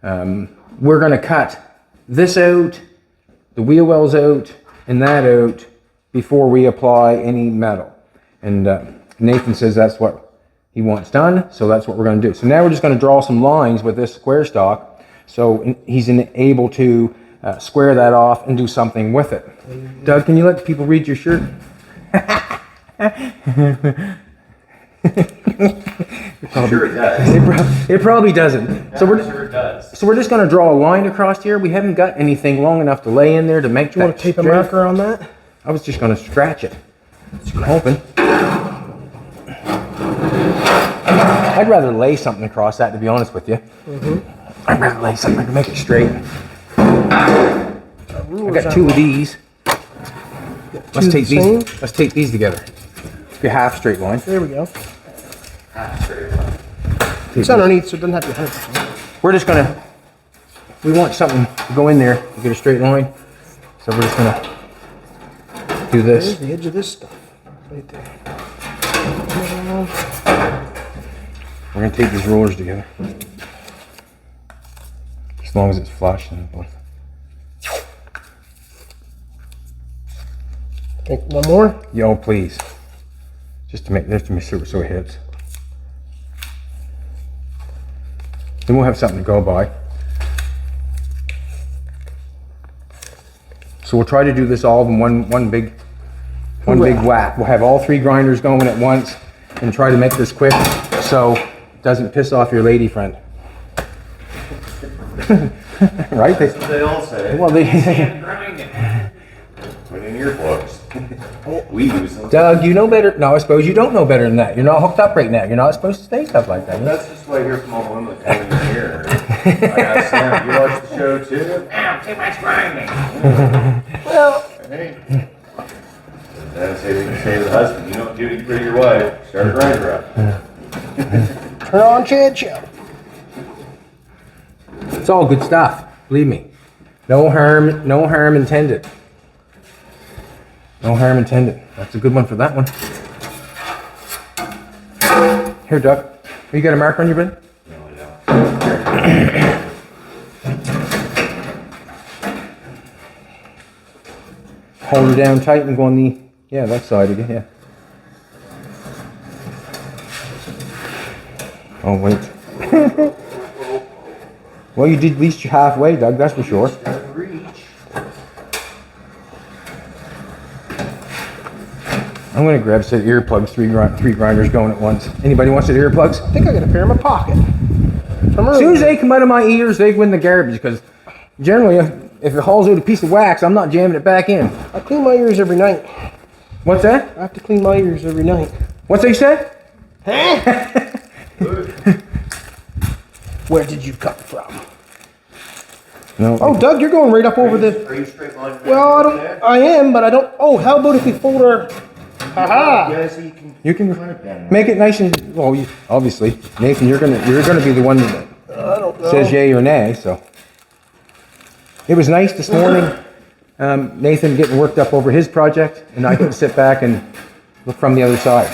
We're going to cut this out, the wheel wells out, and that out before we apply any metal. And Nathan says that's what he wants done, so that's what we're going to do. So now we're just going to draw some lines with this square stock, so he's able to square that off and do something with it. Doug, can you let the people read your shirt? Sure it does. It probably doesn't. So sure it does. So we're just going to draw a line across here. We haven't got anything long enough to lay in there to make. Do you want to tape a marker on that? I was just going to scratch it. I'm hoping. I'd rather lay something across that, to be honest with you. I'd rather lay something to make it straight. I got two of these. Let's tape these together. Be a half straight line. There we go. Half straight line. It's underneath, so it doesn't have to be 100%. We're just gonna. We want something to go in there to get a straight line. So we're just gonna do this. There's the edge of this stuff, right there. We're gonna tape these rollers together. As long as it's flush and both. Think one more? Yo, please. Just to make sure so it hits. Then we'll have something to go by. So we'll try to do this all in one big whack. We'll have all three grinders going at once and try to make this quick so it doesn't piss off your lady friend. Right? That's what they all say. Well, they Put in earplugs. We use them. Doug, you know better. No, I suppose you don't know better than that. You're not hooked up right now. You're not supposed to say stuff like that. That's just what I hear from all women coming in here. I asked Sam, you watch the show too? Ow, too much grinding. Well, Hey. Then say to the husband, you don't do anything for your wife, start a grinder up. turn on Chad Show. It's all good stuff. Believe me. No harm intended. No harm intended. That's a good one for that one. Here, Doug. You got a marker on your bin? No, I don't. Hold her down tight and go on the, that side again, yeah. Oh, wait. Well, you did at least halfway, Doug, that's for sure. I'm going to grab a set of earplugs, three grinders going at once. Anybody wants set of earplugs? I think I got a pair in my pocket. As soon as they come out of my ears, they go in the garbage, because generally, if it hauls out a piece of wax, I'm not jamming it back in. I clean my ears every night. What's that? I have to clean my ears every night. What's they say? Where did you come from? No. Oh, Doug, you're going right up over the... Are you straight line? Well, I am, but I don't... Oh, how about if we fold our... Haha! Yeah, so You can make it nice and obviously, Nathan, you're gonna be the one that I don't know. says yay or nay. So it was nice this morning. Nathan getting worked up over his project, and I get to sit back and look from the other side.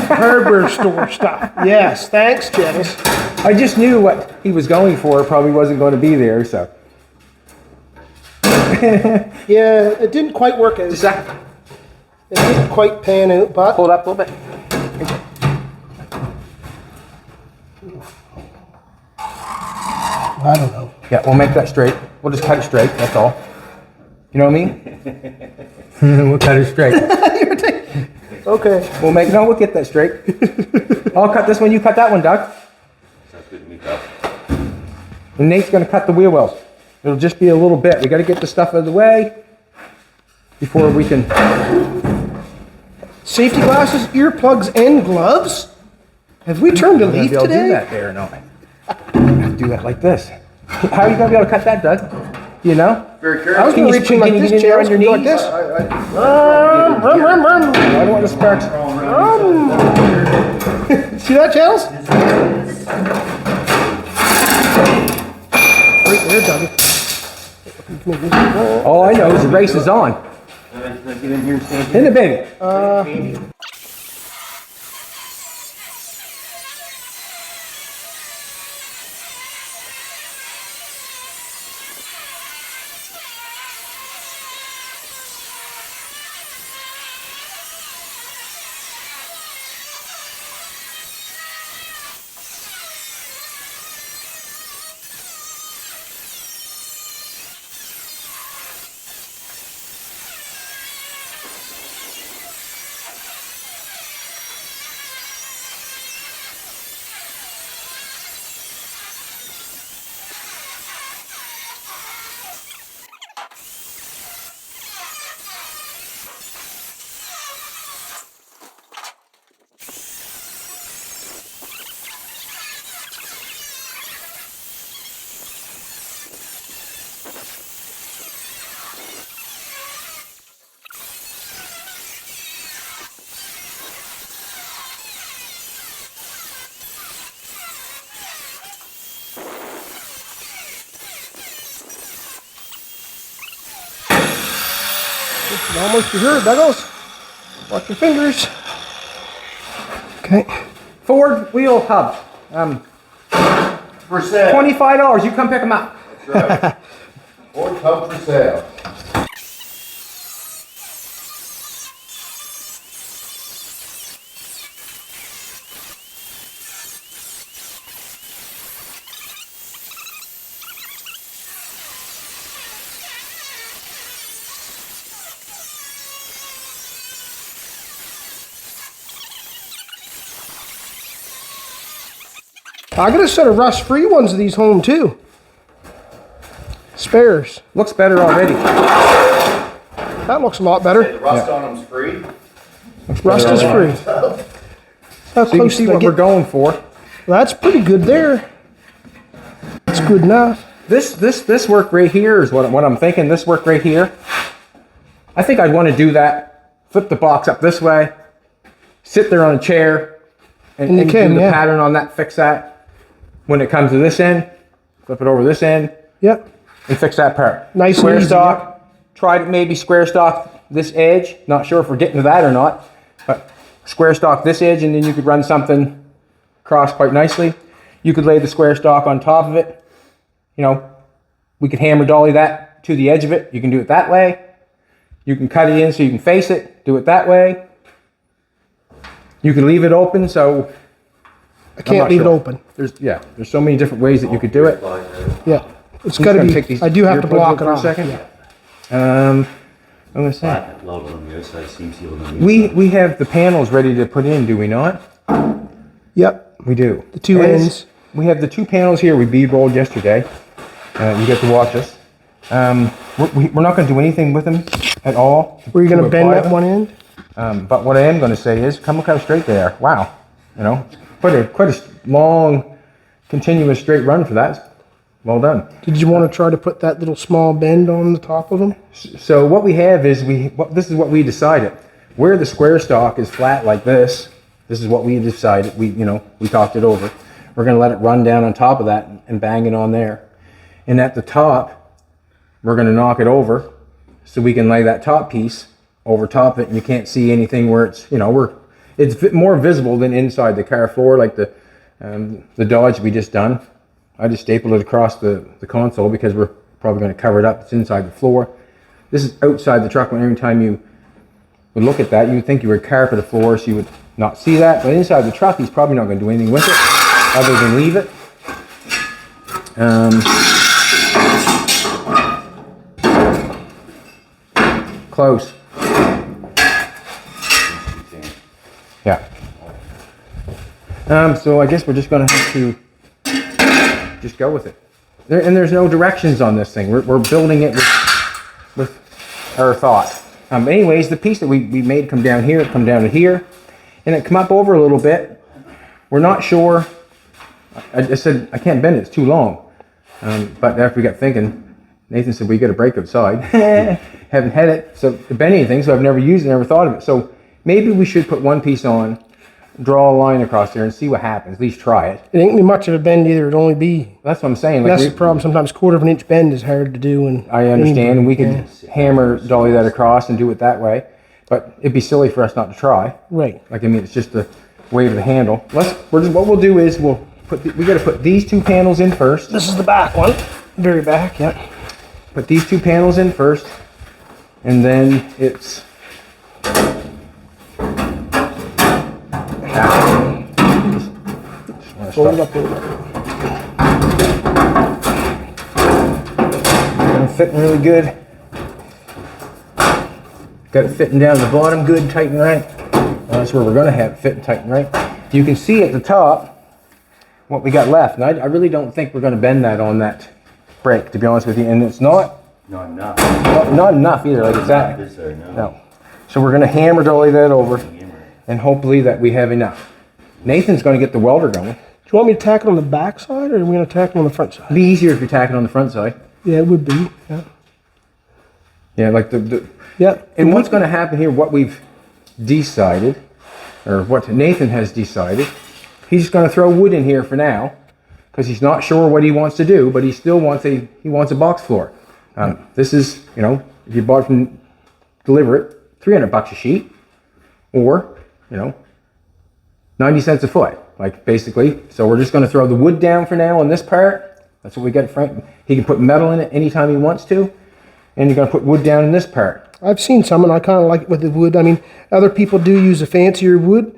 Hardware store stuff. Yes, thanks, Janice. I just knew what he was going for probably wasn't going to be there. So Yeah, it didn't quite work out. It didn't quite pan out, but... Hold up a little bit. I don't know. Yeah, we'll make that straight. We'll just cut it straight, that's all. You know what I mean? We'll cut it straight. Okay. We'll get that straight. I'll cut this one, you cut that one, Doug. Sounds good to me, pal. And Nate's gonna cut the wheel wells. It'll just be a little bit. We gotta get the stuff out of the way before we can... Safety glasses, earplugs, and gloves? Have we turned a leaf I'll do today? that there, no. Do that like this. How are you gonna be able to cut that, Doug? Do you know? Very I careful. was going to reach in like this, chair, and go like this. I don't want the sparks. See that, Chels? Right there, Doug. All I know is the race is on. Get in here and stand In the baby. Almost, you heard, Douglas. Watch your fingers. Okay. Ford wheel hubs. For sale. $25. You come pick them up. That's right. Or hub for sale. I got a set of rust-free ones of these home too. Spares. Looks better already. That looks a lot better. The rust on them's free. Rust is free. How So you can close see did I what we're get? going for. That's pretty good there. That's good enough. This work right here is what I'm thinking. This work right here. I think I'd want to do that. Flip the box up this way. Sit there on a chair. And you can, do the yeah. pattern on that. Fix that. When it comes to this end, flip it over this end. Yep. And fix that part. Nice and square easy, stock. Try to maybe square stock this edge. Not sure if we're getting to that or not. But square stock this edge, and then you could run something across quite nicely. You could lay the square stock on top of it. You know, we could hammer dolly that to the edge of it. You can do it that way. You can cut it in so you can face it. Do it that way. You can leave it open, so I can't leave it open. There's so many different ways that you could do it. Yeah. It's I'm got to just gonna be. take these I do have to earplugs block out it for a off. second. Yeah. I'm gonna say Flat load on the outside, seam seal on the inside. we have the panels ready to put in, do we not? Yep. We do. The two ends. We have the two panels here we bead rolled yesterday. You get to watch us. We're not going to do anything with them at all. Were you going to bend apply that them. one end? But what I am going to say is, come look how straight they are. Wow, you know, quite a long, continuous straight run for that. Well done. Did you want to try to put that little small bend on the top of them? So what we have is this is what we decided. Where the square stock is flat like this, this is what we decided. We talked it over. We're going to let it run down on top of that and bang it on there. And at the top, we're going to knock it over so we can lay that top piece over top of it, and you can't see anything where it's, it's more visible than inside the car floor, like the Dodge we just done. I just stapled it across the console because we're probably going to cover it up. It's inside the floor. This is outside the truck. When every time you would look at that, you would think you were carpet the floor, so you would not see that. But inside the truck, he's probably not going to do anything with it other than leave it. Close. Yeah. So I guess we're just going to have to just go with it. There's no directions on this thing. We're building it with our thought. Anyways, the piece that we made come down here, come down to here, and it come up over a little bit. We're not sure. I just said I can't bend it. It's too long. But after we got thinking, Nathan said we got a break outside. Haven't had it to bend anything, so I've never used it, never thought of it. So maybe we should put one piece on, draw a line across there, and see what happens. At least try it. It ain't gonna be much of a bend either. It'd only be. That's what I'm saying. That's the problem. Sometimes 1/4 of an inch bend is hard to do, and I understand, and we could Yeah. hammer dolly that across and do it that way. But it'd be silly for us not to try. Right. Like, I mean, it's just the weight of the handle. What we'll do is we got to put these two panels in first. This is the back one, very back. Yep. Put these two panels in first, and then it's. Fold it up a little bit. Gonna fit really good. Got it fitting down the bottom good, tight and right. That's where we're gonna have it fit and tight and right. You can see at the top what we got left. And I really don't think we're gonna bend that on that brake, to be honest with you. And it's not Not enough either, like it's that. This there, no. No. So we're gonna hammer dolly that over, and hopefully that we have enough. Nathan's gonna get the welder going. Do you want me to tack it on the back side, or are we going to tack it on the front side? It'd be easier if you tack it on the front side. Yeah, it would be. Yeah. Yeah, like the Yeah. and what's going to happen here, what we've decided, or what Nathan has decided, he's going to throw wood in here for now, because he's not sure what he wants to do, but he still wants a box floor. This is, if you bought from deliver it, 300 bucks a sheet, or, 90 cents a foot, like basically. So we're just going to throw the wood down for now on this part. That's what we got. Frank, he can put metal in it anytime he wants to, and you're going to put wood down in this part. I've seen some, and I kind of like it with the wood. I mean, other people do use a fancier wood.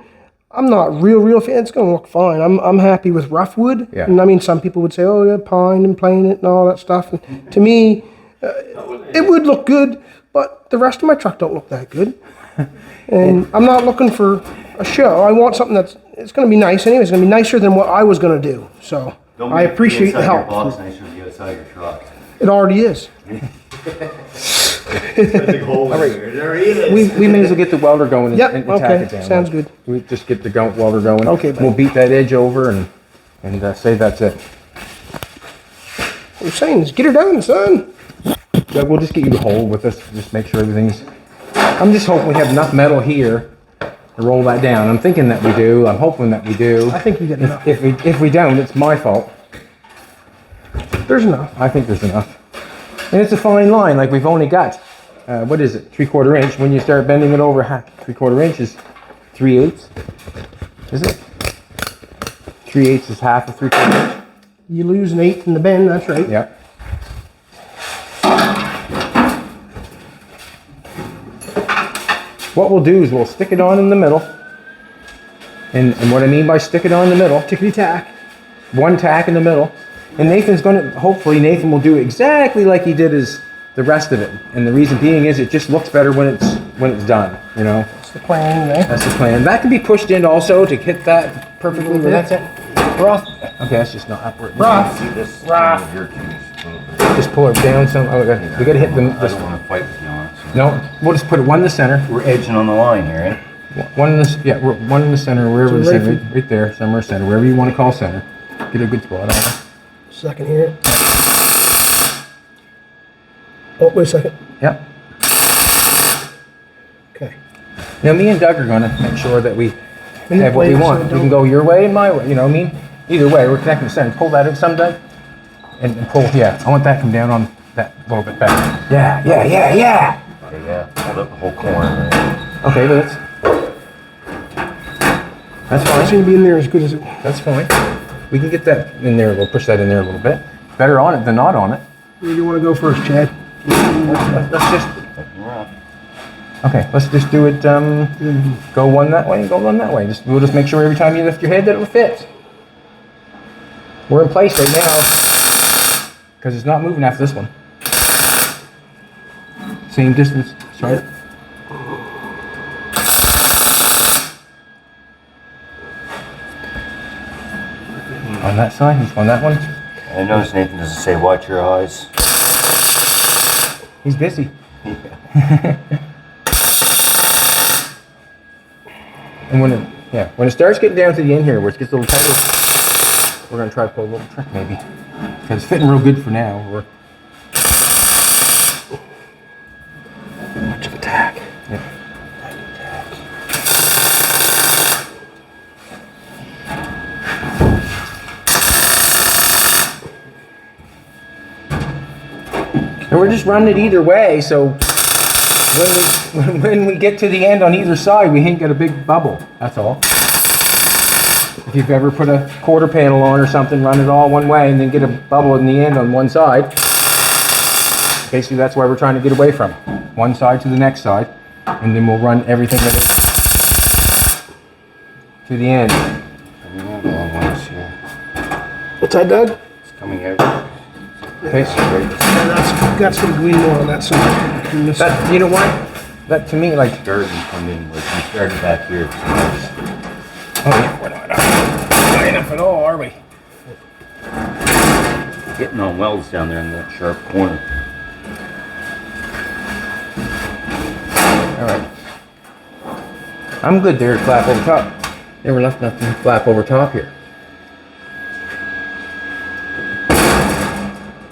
I'm not real fan. It's going to look fine. I'm happy with rough wood. Yeah. And I mean, some people would say, oh, yeah, pine and plane it and all that stuff. And to me, it would look good, but the rest of my truck don't look that good. And I'm not looking for a show. I want something it's going to be nice anyway. It's going to be nicer than what I was going to do. So I appreciate the help. Box nicer than the outside your truck. It already is. Big hole in there. There he is. We may as well get the welder going and, Yep, and okay, tack it down. sounds good. We just get the welder going. Okay, bud. We'll beat that edge over and say that's it. What I'm saying is get her done, son. Yeah, we'll just get you the hole with us. Just make sure everything's. I'm just hoping we have enough metal here to roll that down. I'm thinking that we do. I'm hoping that we do. I think you get enough. If we don't, it's my fault. There's enough. I think there's enough. And it's a fine line. Like we've only got, what is it? 3/4 inch. When you start bending it over, 3/4 inch is 3/8. Is it? 3/8 is half of 3/4 inch. You lose an eighth in the bend. That's right. Yeah. What we'll do is we'll stick it on in the middle. And what I mean by stick it on in the middle, Tickety tack. one tack in the middle. And hopefully Nathan will do exactly like he did the rest of it. And the reason being is it just looks better when it's done, That's the plan, right? That's the plan. That can be pushed in also to hit that perfectly. But that's it. We're off. Okay, that's just not upward. Rough. See this? Rough. Your keys. Just pull it down some. Oh, we got to hit I this. don't want to fight with you on it. No, we'll just put it one in the center. We're edging on the line here, eh? One in the center, wherever the So center, right there, somewhere center, wherever you want to call center. Get a good spot on it. Second here. Oh, wait a second. Yep. Okay. Now me and Doug are going to make sure that we have what we Manipulate it so want. it We can don't- go your way and my way. You know what I mean? Either way, we're connecting the center. Pull that in some, Doug, and pull. Yeah, I want that to come down on that a little bit better. Yeah. Okay, yeah. Hold up the whole corner. Right? Okay, but that's It's fine. going to be in there as good as it. That's fine. We can get that in there. We'll push that in there a little bit. Better on it than not on it. Where do you want to go first, Chad? Let's just. Okay, let's just do it. Go one that way and go one that way. We'll just make sure every time you lift your head that it will fit. We're in place right now because it's not moving after this one. Same distance. Sorry. On that side, he's on that one. I noticed Nathan doesn't say watch your eyes. He's busy. And when it starts getting down to the end here, where it gets a little tighter, we're gonna try to pull a little trick maybe, because it's fitting real good for now. Much of a tack. Yeah. And we're just running it either way, so when we get to the end on either side, we ain't got a big bubble. That's all. If you've ever put a quarter panel on or something, run it all one way and then get a bubble in the end on one side. Basically, that's why we're trying to get away from. One side to the next side, and then we'll run everything with it to the end. What's that, Doug? It's coming out. Okay. That's going to go in more on that side. Than this side. That, you know what? That to me, like, Dirt and come in, like we started back here. oh yeah, we're not high enough at all, are we? Getting on welds down there in that sharp corner. All right. I'm good there to flap over top. Never left nothing to flap over top here.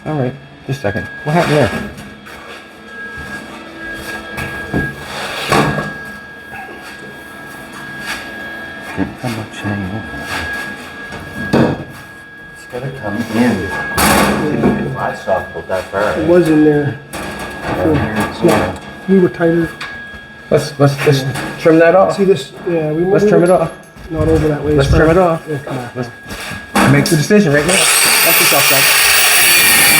All right, just a second. What happened there? Didn't come much anymore. It's gotta come in. I saw about that far. It was in there. Yeah. It's not. We were tighter. Let's just trim that off. See this? Yeah, Let's trim it off. Not over that way. Let's trim it off. Yeah, come on. Let's make the decision right now. That's yourself, guys.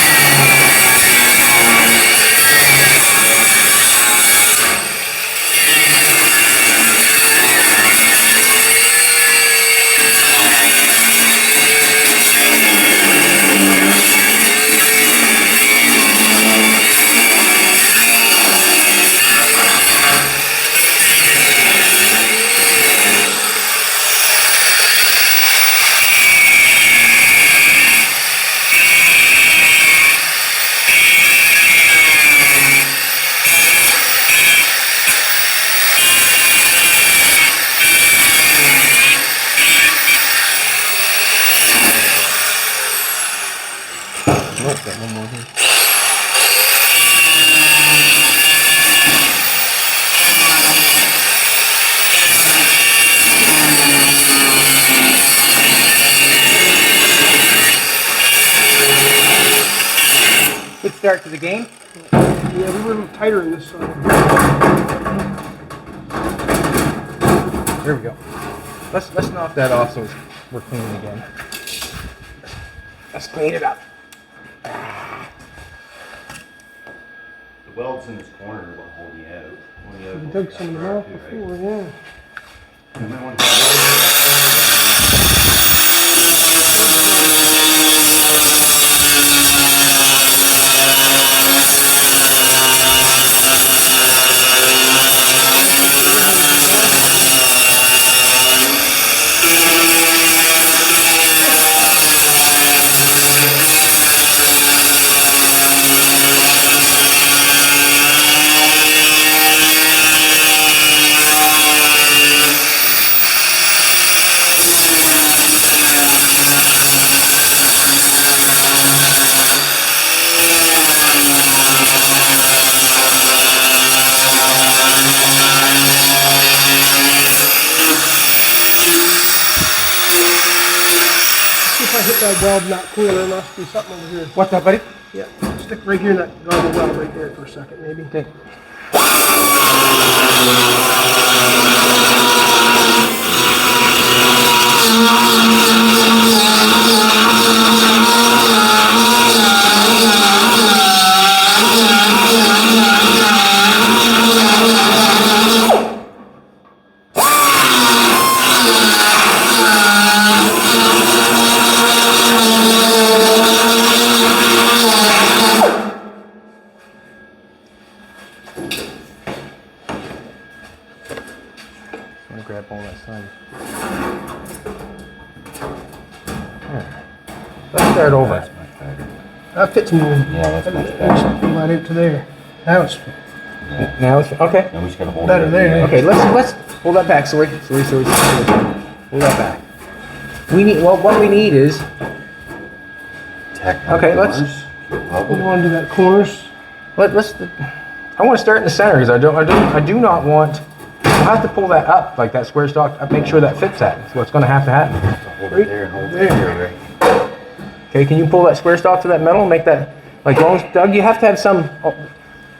Nope, got one more here. Good start to the game. Yeah, we were a little tighter in this side. There we go. Let's knock that off so we're clean again. Let's clean it up. The welds in this corner are what hold you out. We took some of them off before, yeah. You might want to If I hit that weld not clear, there must be something over here. What's that, buddy? Yeah, stick right here in that garble weld right there for a second, maybe. Okay. I'm gonna grab all that side. There. Let's start over. That's much better. That fits me. Yeah, that's much better. Pull that out to there. That was Now it's okay. Now we just gotta hold Better it. there. Okay, let's pull that back. Sorry. Pull that back. We need what we need is Tack Okay, let's- corners. hold on to that corners. let's. I want to start in the center because I do not want. I'll have to pull that up like that square stock. Make sure that fits that. That's what's going to have to happen. Hold it there and hold it there, right? Okay, can you pull that square stock to that metal and make that like long? Doug, you have to have some. Oh,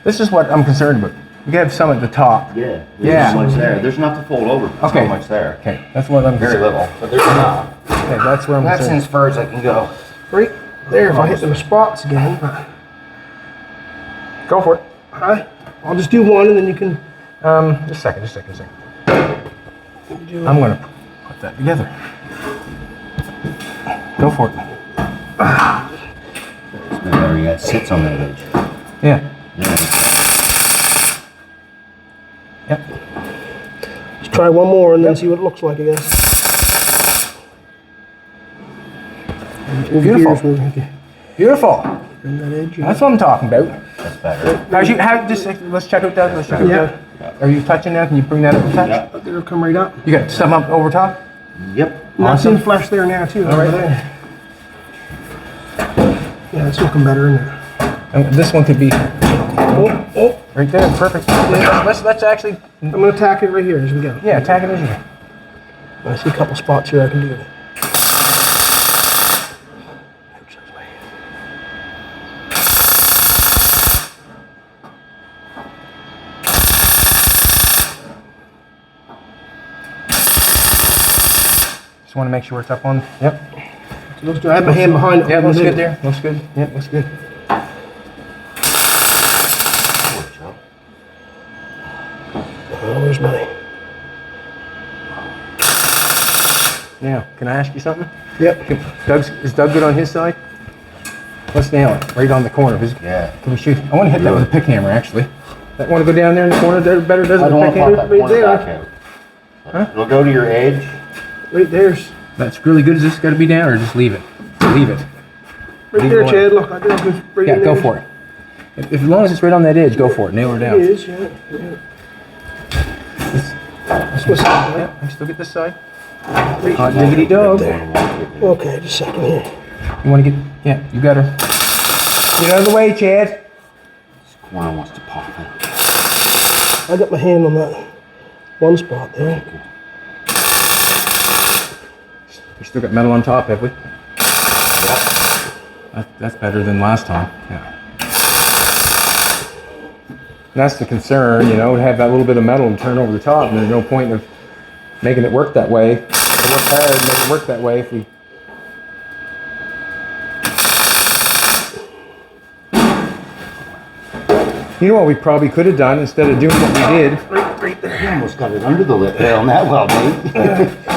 this is what I'm concerned about. You gotta have some at the top. Yeah. There's Yeah. not much there. There's enough to fold over. But there's Okay. not much there. Okay, that's what I'm. Very little. But there's enough. Okay, that's where I'm That's concerned. as far as I can go. Right there, if I hit them spots again. Go for it. Alright, I'll just do one and then you can Just a second. do I'm gonna put that together. Go for it. It's been better. Yeah, it sits on that edge. Yeah. Yeah. Yep. Let's try one more and then see what it looks like, I guess. Beautiful. Gears moving. Okay. Beautiful. Bring that edge. That's what I'm talking about. That's better. Let's check out that. Let's check out Yeah. that. Are you touching now? Can you bring that up a touch? Yeah. It'll come right up. You got some up over top? Yep. That's in flesh there now too. All right. over there. Yeah, it's looking better in there. And this one could be Oh, right there. Perfect. Let's actually, I'm gonna tack it right here as we go. yeah, tag it in here. I see a couple spots here I can do. Just want to make sure it's up on. Yep. Looks good. I have my hand behind it. Yeah, looks good there. Looks good. Yep, looks good. Oh, where's my... Now, can I ask you something? Yep. Is Doug good on his side? Let's nail it. Right on the corner. Yeah. Can we shoot? I want to hit that with a pick hammer, actually. That want to go down there in the corner? There better does it I with don't a want pick to pop hammer? that corner back out. Huh? It'll go to your edge. Right there's... That's really good. Is this got to be down or just leave it? Leave it. Right Leave there, it alone. Chad. Look, I got it right Yeah, in go there. for it. If as long as it's right on that edge, go for it. Nail her down. It is, yeah. That's what's up, Yeah, I can still get this side. Hot diggity dog. Okay, just a second here. You want to get? Yeah, you got her. Get out of the way, Chad. This corner wants to pop out. I got my hand on that one spot there. We still got metal on top, have we? That's better than last time. Yeah. And that's the concern, you know, to have that little bit of metal and turn over the top, and there's no point of making it work that way. Or work hard and make it work that way if we. You know what we probably could have done instead of doing what we did? Right there. You almost got it under the lip there on that weld, mate.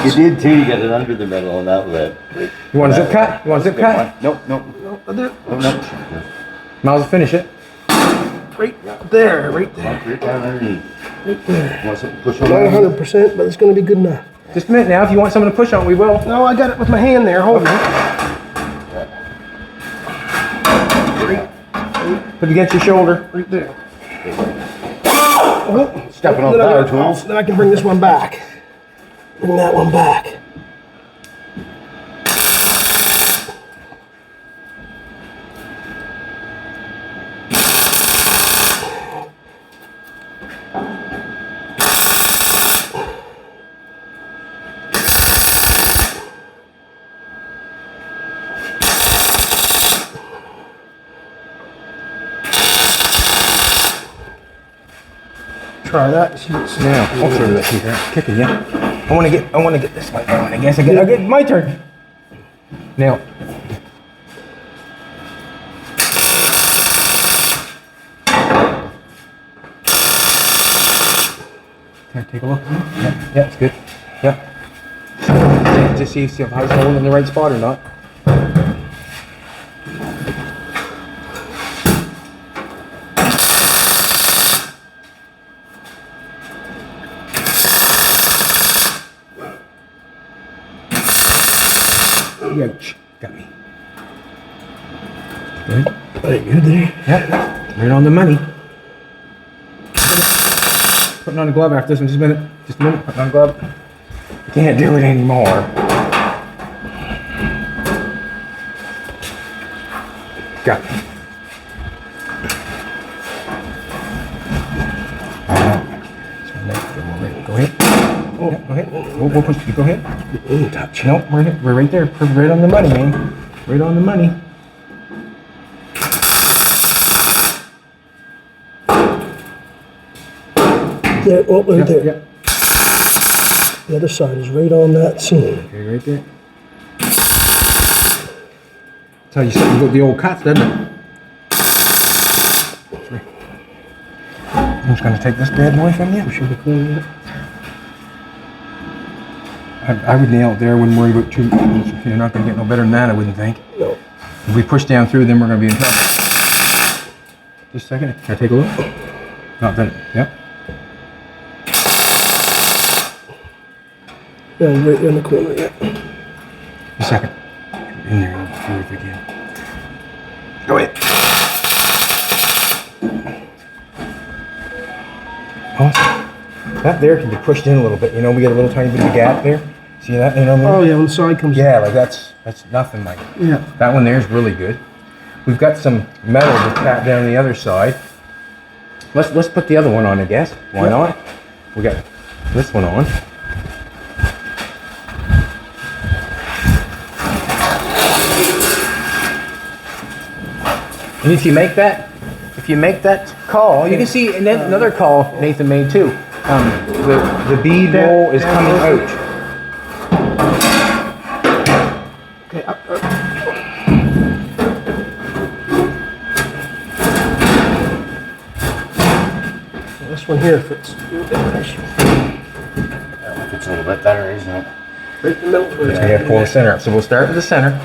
You did too, you got it under the metal on that lip. You want a zip cut? You want a zip cut? Nope, nope. Right there. Oh, no. Might as well finish it. Right there. Right there. Right down underneath. Right there. You want something to push on Not that? 100%, but it's going to be good enough. Just a minute now. If you want someone to push on, we will. No, I got it with my hand there. Hold it. Put it against your shoulder. Right there. Oh, stepping on Then I power got- tools. Then I can bring this one back. Bring that one back. Try that. See what's Now, I'll throw that here. Kicking, yeah. I want to get this one going. I guess I get my turn. Now. Can I take a look? Yeah, it's good. Yeah. Just see if I was holding in the right spot or not. Ouch. Got me. Good. Very good there. Yep. Right on the money. Putting on a glove after this one. Just a minute. Just a minute. Putting on a glove. I can't do it anymore. Got me. Go ahead. Oh, yeah, go ahead. We'll push you. Go ahead. Touch. Nope, we're right there. Right on the money, man. Right on the money. There, oh, right Yep, there. yep. The other side is right on that seam. Okay, right there. Tell you something about the old cuts, doesn't it? I'm just going to take this bad boy from you. Should we clean it? I would nail it there. I wouldn't worry about too much. You're not going to get no better than that, I wouldn't think. No. If we push down through, then we're going to be in trouble. Just a second. Can I take a look? Not that. Yep. Yeah, right in the corner, yeah. Just a second. In there, I'll do it again. Go ahead. Awesome. That there can be pushed in a little bit. You know, we get a little tiny bit of gap there. See that? You know what I mean? Oh yeah, when the side comes. Yeah, like that's nothing like it. Yeah. That one there is really good. We've got some metal to tap down the other side. Let's put the other one on, I guess. Why not? We got this one on. And if you make that call, you can see another call Nathan made too. The bead roll is coming out. This one here fits a little bit nice. That one fits a little bit better, isn't it? Right in the middle where it's I gotta pull the center up. So we'll start with the center,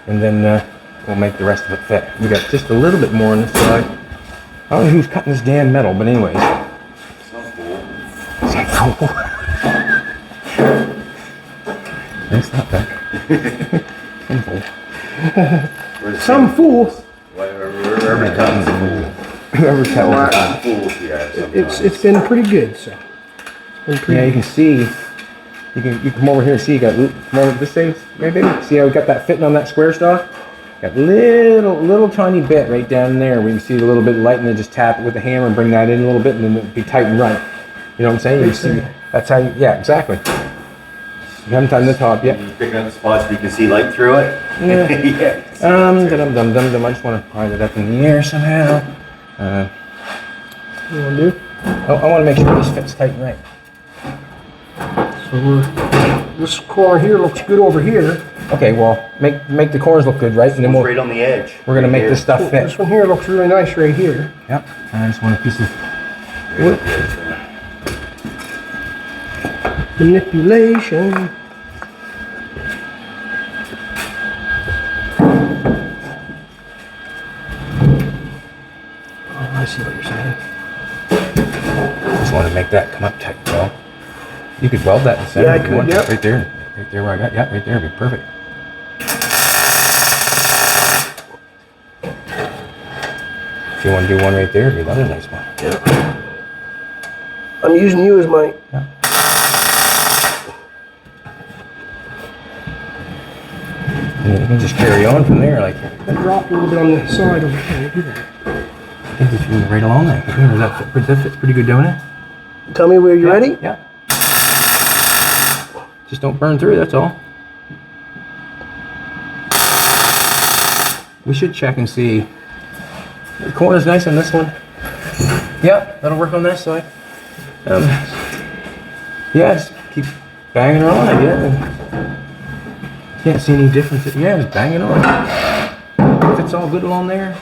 and then we'll make the rest of it fit. We got just a little bit more on this side. I don't know who's cutting this damn metal, but anyways. Some fool. Some fool. It's not that. Some fool. Some fool. Whoever's cutting's a fool. Whoever's cutting it. Fools, yeah, sometimes. It's been pretty good, so. It's been pretty Yeah, you can see. You can come over here and see. You got come over this thing, maybe. See how we got that fitting on that square stock? Got little tiny bit right down there. We can see the little bit of light, and then just tap it with the hammer and bring that in a little bit, and then it'll be tight and right. You know what I'm saying? You can see. That's how you. Yeah, exactly. You haven't done the top yet. You picking up the spots where you can see light through it? Yeah. Yeah. Dum. I just want to hide it up in the air somehow. You want to do? I want to make sure this fits tight and right. So this corner here looks good over here. Okay, well, make the corners look good, right? And then It's we'll, right on the edge. we're gonna Right make here. this stuff fit. This one here looks really nice right here. Yep. I just want a piece of Right there. Manipulation. Oh, I see what you're saying. Just want to make that come up tight, Joe. You could weld that in the center Yeah, I if you could, want. yep. Right there where I got. Yeah, right there would be perfect. If you want to do one right there, it'd be another nice one. Yeah. I'm using you as my. Yeah. And you can just carry on from there, like. That dropped a little bit on the side over here. Do that. I think just move right along there. That fits pretty good, don't it? Tell me where you're ready. Yeah. Just don't burn through, that's all. We should check and see. The corner's nice on this one. Yep, that'll work on that side. Yeah, just keep banging her on, I guess. Can't see any difference. Yeah, just bang it on. If it's all good along there.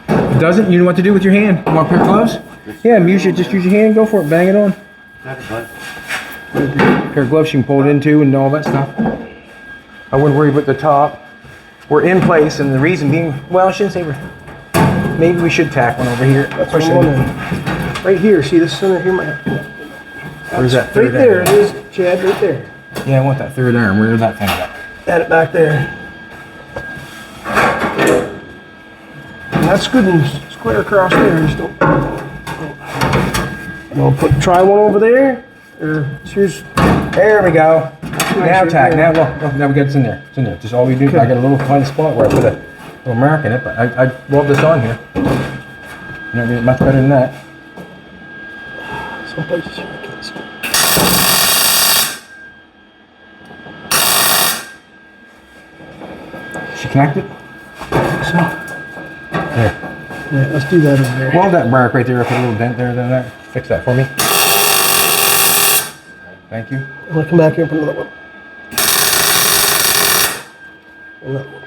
If it doesn't, you know what to do with your hand. You want a pair of gloves? Yeah, just use your hand, go for it, bang it on. Pair of gloves you can pull it into and all that stuff. I wouldn't worry about the top. We're in place, and the reason being, well, I shouldn't say we're, maybe we should tack one over here. That's what I'm wondering. Right here, see this center here? Where's that Right third there arm? it is, Chad, right there. Yeah, I want that third arm. Where's that thing at? Add it back there. And that's good and square across there. Just don't. We'll try one over there. Or here's. There we go. Now right tack. there. Now we got it's in there. It's in there. Just all we do. I got a little fine spot where I put a little mark in it, but I weld this on here. You're not getting much better than that. Some places here I can't see. She connected? So, There. yeah, let's do that over there. Weld that mark right there. Put a little dent there. Then that. Fix that for me. Thank you. I'm gonna come back here and put another one. Another one.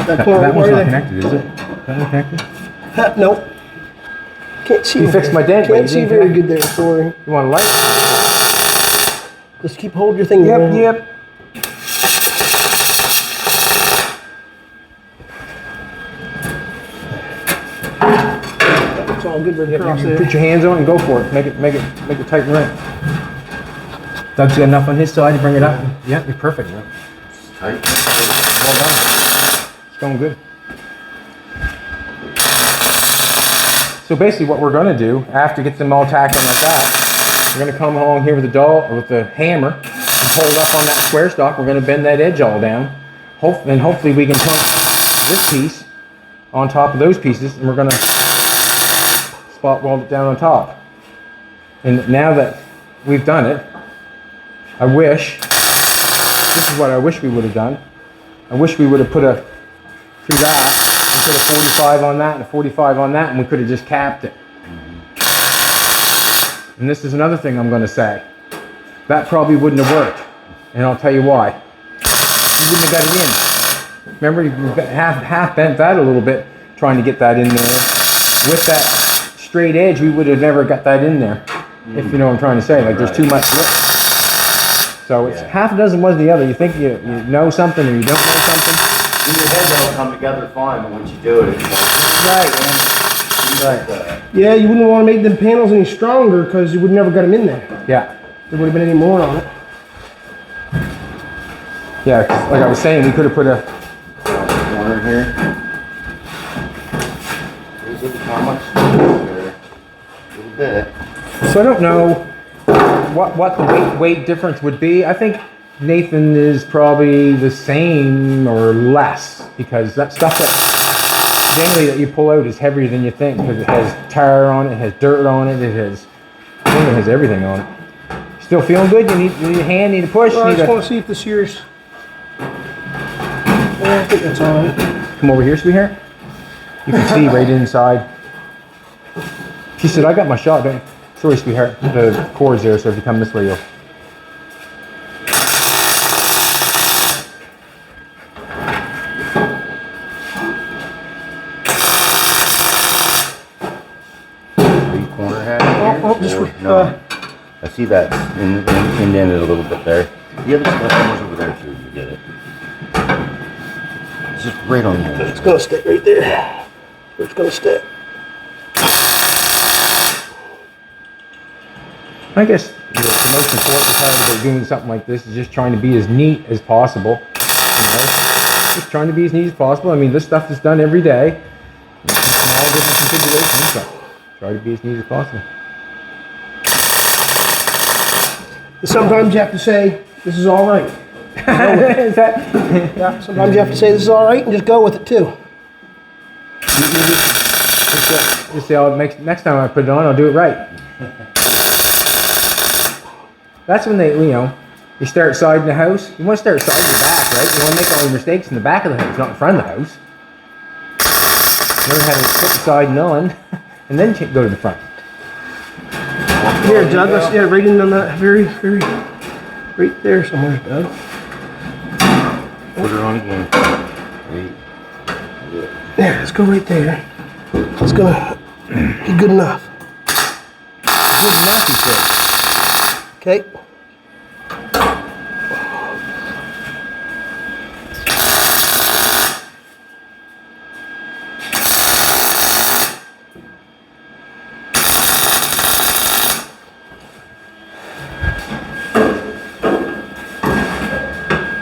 That corner That one's over not there. connected, is it? Is that not connected? Nope. Can't see. You fixed my dent, but Can't you see didn't very connect. good there. Sorry. You want a light? Just keep holding your thing there. Yep. It's all good right across You there. put your hands on it and go for it. Make it tight and right. Doug's got enough on his side to bring it up. Yeah, you're perfect. Yeah. Tight. Well done. It's going good. So basically what we're going to do, after it gets them all tacked on like that, we're going to come along here with the hammer and pull it up on that square stock. We're going to bend that edge all down. And hopefully we can put this piece on top of those pieces, and we're going to spot weld it down on top. And now that we've done it, this is what I wish we would have done. I wish we would have put through that, and put a 45 on that and a 45 on that, and we could have just capped it. And this is another thing I'm going to say. That probably wouldn't have worked. And I'll tell you why. You wouldn't have got it in. Remember, you half bent that a little bit, trying to get that in there. With that straight edge, we would have never got that in there. If you know what I'm trying to say. Like, there's too much lip. So it's half a dozen was the other. You think you know something or you don't know something. In your head, that'll come together fine, but once you do it, it's like, Right. Yeah, you wouldn't want to make them panels any stronger because you would never got them in there. Yeah. There would have been any more on it. Yeah, 'cause like I was saying, we could have put a... corner here. How much space there? A little bit. So I don't know what the weight difference would be. I think Nathan is probably the same or less, because that stuff that generally that you pull out is heavier than you think, because it has tar on it, it has dirt on it, it has everything on it. Still feeling good? You need a hand, need a push? Well, I need just a... want to see if this here's... Yeah, I think that's all right. Come over here, sweetheart. You can see right inside. She said, I got my shot, don't you? Sorry, sweetheart. The cord's there, so if you come this way, you'll... Corner hat here? Oh, just Or- no. I see that indented a little bit there. The other stuff is over there too, you get it. It's just right on the edge. It's going to stick right there. It's going to stick. I guess the most important part about doing something like this is just trying to be as neat as possible. You know? Just trying to be as neat as possible. I mean, this stuff is done every day. Small different configurations, but try to be as neat as possible. Sometimes you have to say, this is all right. Is that... Yeah, sometimes you have to say, this is all right, and just go with it too. Just say, oh, next time I put it on, I'll do it right. That's when they, you you start siding the house. You want to start siding the back, right? You want to make all your mistakes in the back of the house, not in front of the house. Learn how to put the siding on, and then go to the front. Here, Doug, let's, yeah, right in on that right there somewhere, Doug. Put her on again. There, let's go right there. It's gonna be good enough. Good enough, he said. Okay.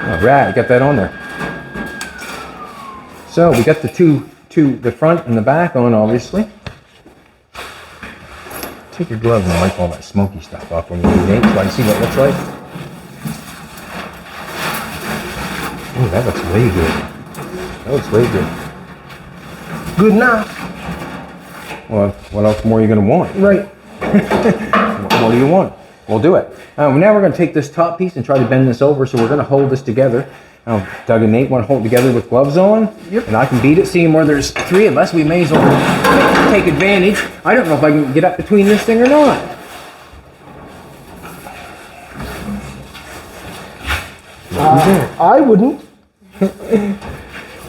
All right, got that on there. So we got the the front and the back on, obviously. Take your gloves and wipe all that smoky stuff off when you do Nate, so I can see what it looks like. Oh, that looks way good. That looks way good. Good enough. Well, what else more are you going to want? Right. What more do you want? We'll do it. Now we're going to take this top piece and try to bend this over, so we're going to hold this together. Doug and Nate want to hold it together with gloves on. Yep. And I can beat it, seeing where there's three of us. We may as well take advantage. I don't know if I can get up between this thing or not. I wouldn't.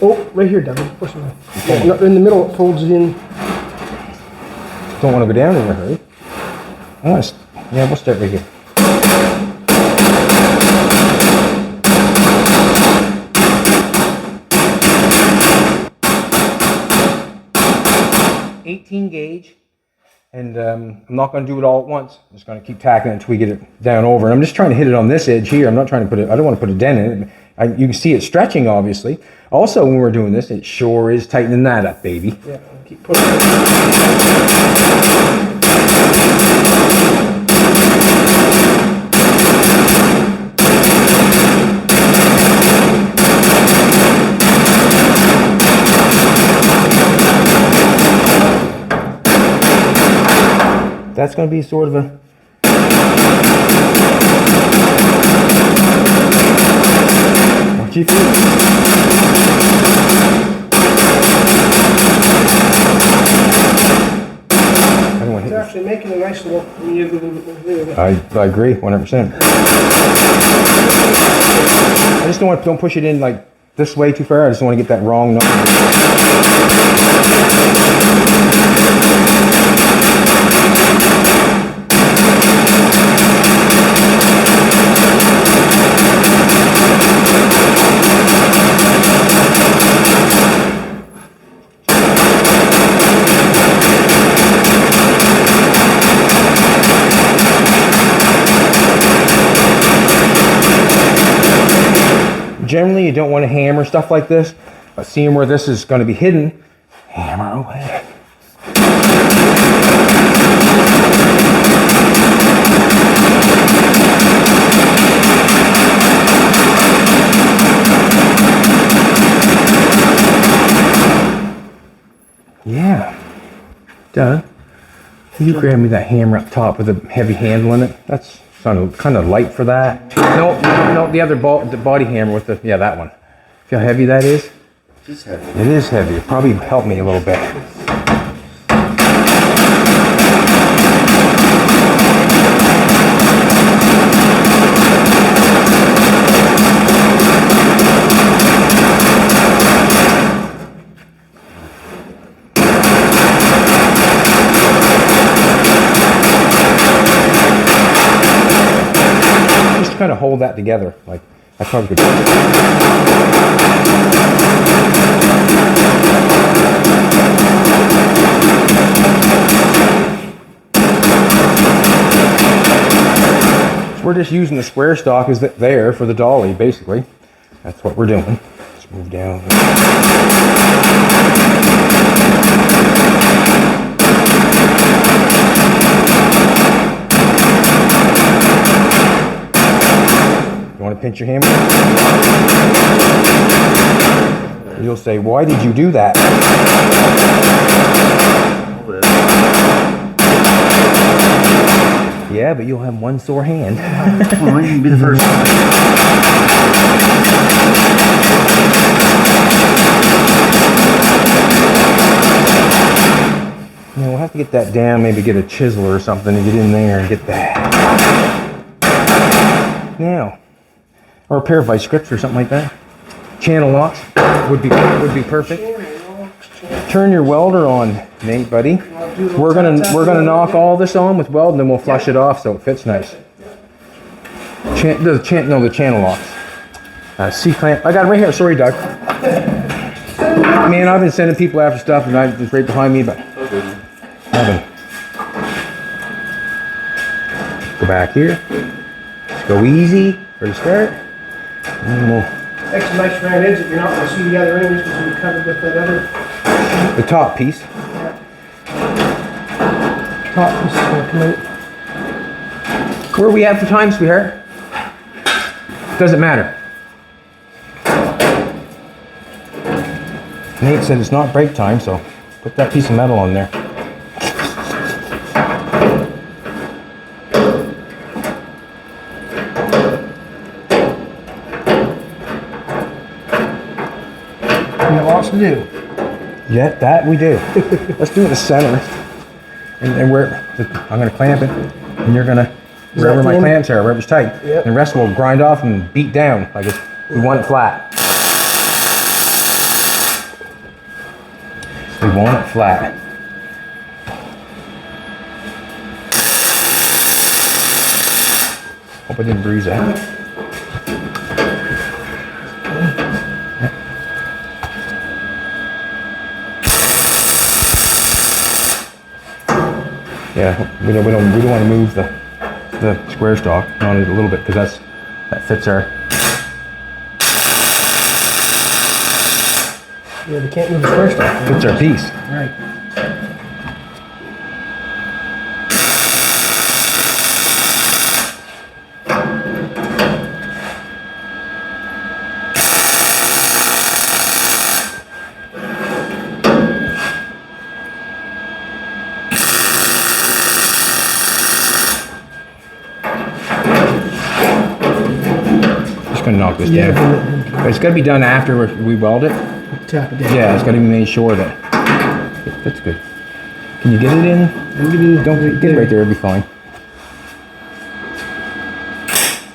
Oh, right here, Doug. Push it in. Oh, in the middle, it folds it in. Don't want to go down in a hurry. Yeah, we'll start right here. .18 gauge, and I'm not going to do it all at once. I'm just going to keep tacking it until we get it down over. And I'm just trying to hit it on this edge here. I'm not trying to put it. I don't want to put a dent in it. You can see it stretching, obviously. Also, when we're doing this, it sure is tightening that up, baby. Yeah, keep pushing it. That's going to be sort of a... What you feel? It's actually making a nice little... I agree, 100%. I just don't push it in like this way too far. I just don't want to get that wrong number. Generally, you don't want to hammer stuff like this, but seeing where this is going to be hidden, hammer away. Yeah, done. You grab me that hammer up top with a heavy handle in it. That's kind of light for that. No, the other the body hammer with the, yeah, that one. See how heavy that is? It's heavy. It is heavy. It probably helped me a little bit. Kind of hold that together, like I probably could. So we're just using the square stock as there for the dolly, basically. That's what we're doing. Let's move down. You want to pinch your hammer? You'll say, why did you do that? Yeah, but you'll have one sore hand. Well, you can be the first one. Yeah, we'll have to get that down, maybe get a chisel or something and get in there and get that. Now, or a pair of vice grips or something like that. Channel locks would be perfect. Turn your welder on, Nate, buddy. We're gonna knock all this on with weld, and then we'll flush it off so it fits nice. The channel locks. C-clamp. I got it right here. Sorry, Doug. Man, I've been sending people after stuff, and it's right behind me, but nothing. Go back here. Just go easy for the start. And we'll Make some nice round ends if you're not going to see the other ends because you'll be covered with that other. the top piece. Top piece is going to come out. Where are we at for time, sweetheart? Doesn't matter. Nate said it's not break time, so put that piece of metal on there. You got lots to do. Yeah, that we do. Let's do it in the center. And where I'm going to clamp it, and you're going to, wherever my clamps are, wherever's tight. Yep. And the rest will grind off and beat down like we want it flat. We want it flat. Hope I didn't bruise that. Yeah, we don't want to move the square stock on it a little bit because that fits our. Yeah, we can't move the square stock. Fits our piece. Right. Just gonna knock this Yeah, down. But it's gotta be done after we weld it. tap it down. Yeah, it's gotta be made sure that that's good. Can you get it in? Don't get it right there. It'll be fine.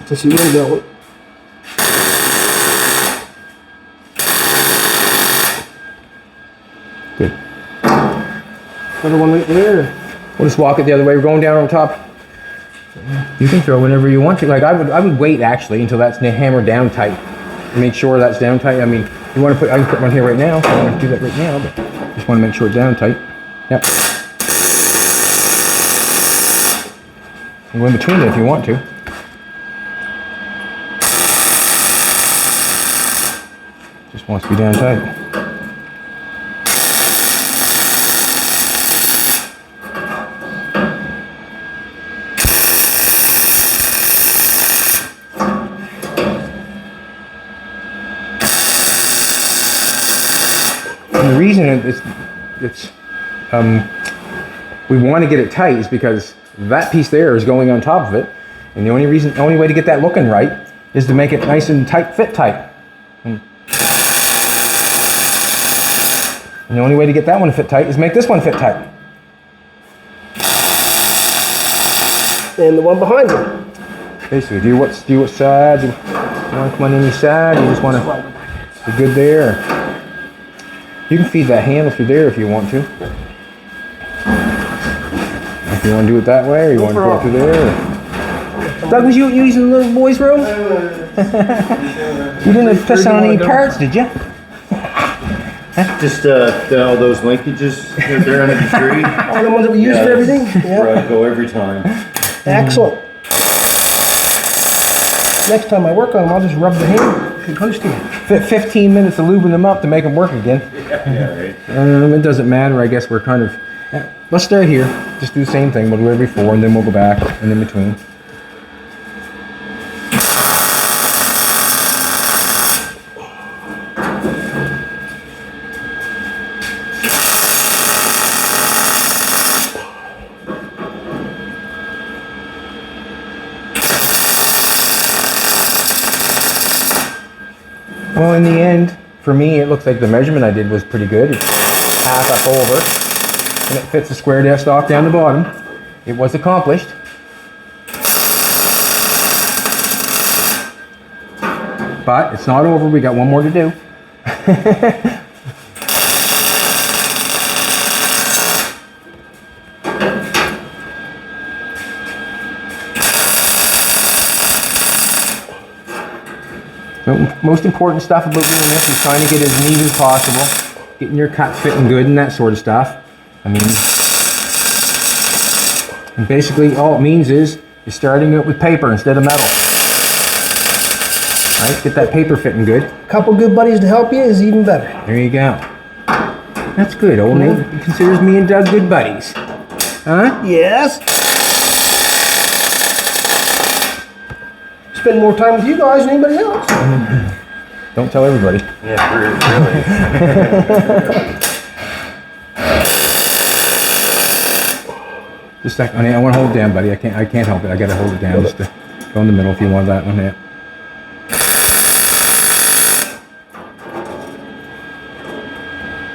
Just see where to go. Good. Another one right there. We'll just walk it the other way. We're going down on top. You can throw whenever you want to. Like I would wait actually until that's hammered down tight. Make sure that's down tight. I mean, you want to put, I can put one here right now. I don't want to do that right now, but just want to make sure it's down tight. Yep. And go in between it if you want to. Just wants to be down tight. And the reason we want to get it tight is because that piece there is going on top of it, and the only way to get that looking right is to make it nice and tight, fit tight. And the only way to get that one to fit tight is make this one fit tight. And the one behind it. Basically, do what side you want to come on any side. You just want to be good there. You can feed that handle through there if you want to. If you want to do it that way, or you want to go through there. Doug, was you using the little boy's room? You didn't piss on any parts, did you? Just all those linkages there under the tree. All the ones that we use for everything? Yeah. Where I go every time. Excellent. Next time I work on them, I'll just rub the hand and close to it. 15 minutes of lubing them up to make them work again. Yeah, right. It doesn't matter. I guess we're kind of... let's start here. Just do the same thing. We'll do it before, and then we'll go back and in between. Well, in the end, for me, it looks like the measurement I did was pretty good. It's half up over, and it fits the square desk stock down the bottom. It was accomplished. But it's not over. We got one more to do. The most important stuff about doing this is trying to get as neat as possible, getting your cuts fitting good and that sort of stuff. I mean, and basically all it means is you're starting out with paper instead of metal. Right? Get that paper fitting good. A couple good buddies to help you is even better. There you go. That's good. Old Nate considers me and Doug good buddies. Huh? Yes. Spend more time with you guys than anybody else. Don't tell everybody. Yeah, really. Just a second. I want to hold it down, buddy. I can't help it. I gotta hold it down. Just to go in the middle if you want that one. Yeah.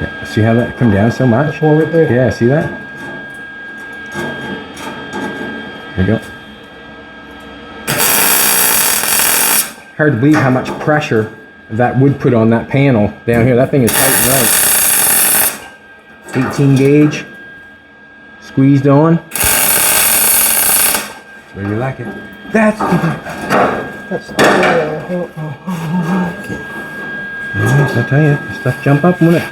Yeah. See how that come down so much? One right there. Yeah. See that? There you go. Hard to believe how much pressure that would put on that panel down here. That thing is tight and right. 18 gauge, squeezed on. Where you like it. That's I'll tell you, this stuff jump up, won't it?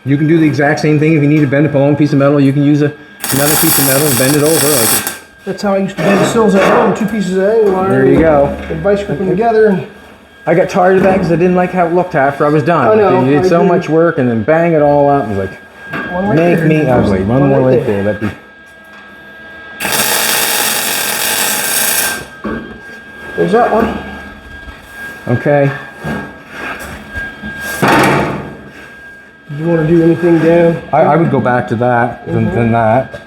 You can do the exact same thing if you need to bend up a long piece of metal. You can use another piece of metal and bend it over. That's how I used to bend the sills at home, 2 pieces of angle iron. There you go. And vice grip them together. And I got tired of that because I didn't like how it looked after I was done. I know, You did I so agree. much work and then bang it all up. It was like, one right make there. me ugly. One more right there. That'd be... There's that one. Okay. Do you want to do anything down? I would go back to that, than that.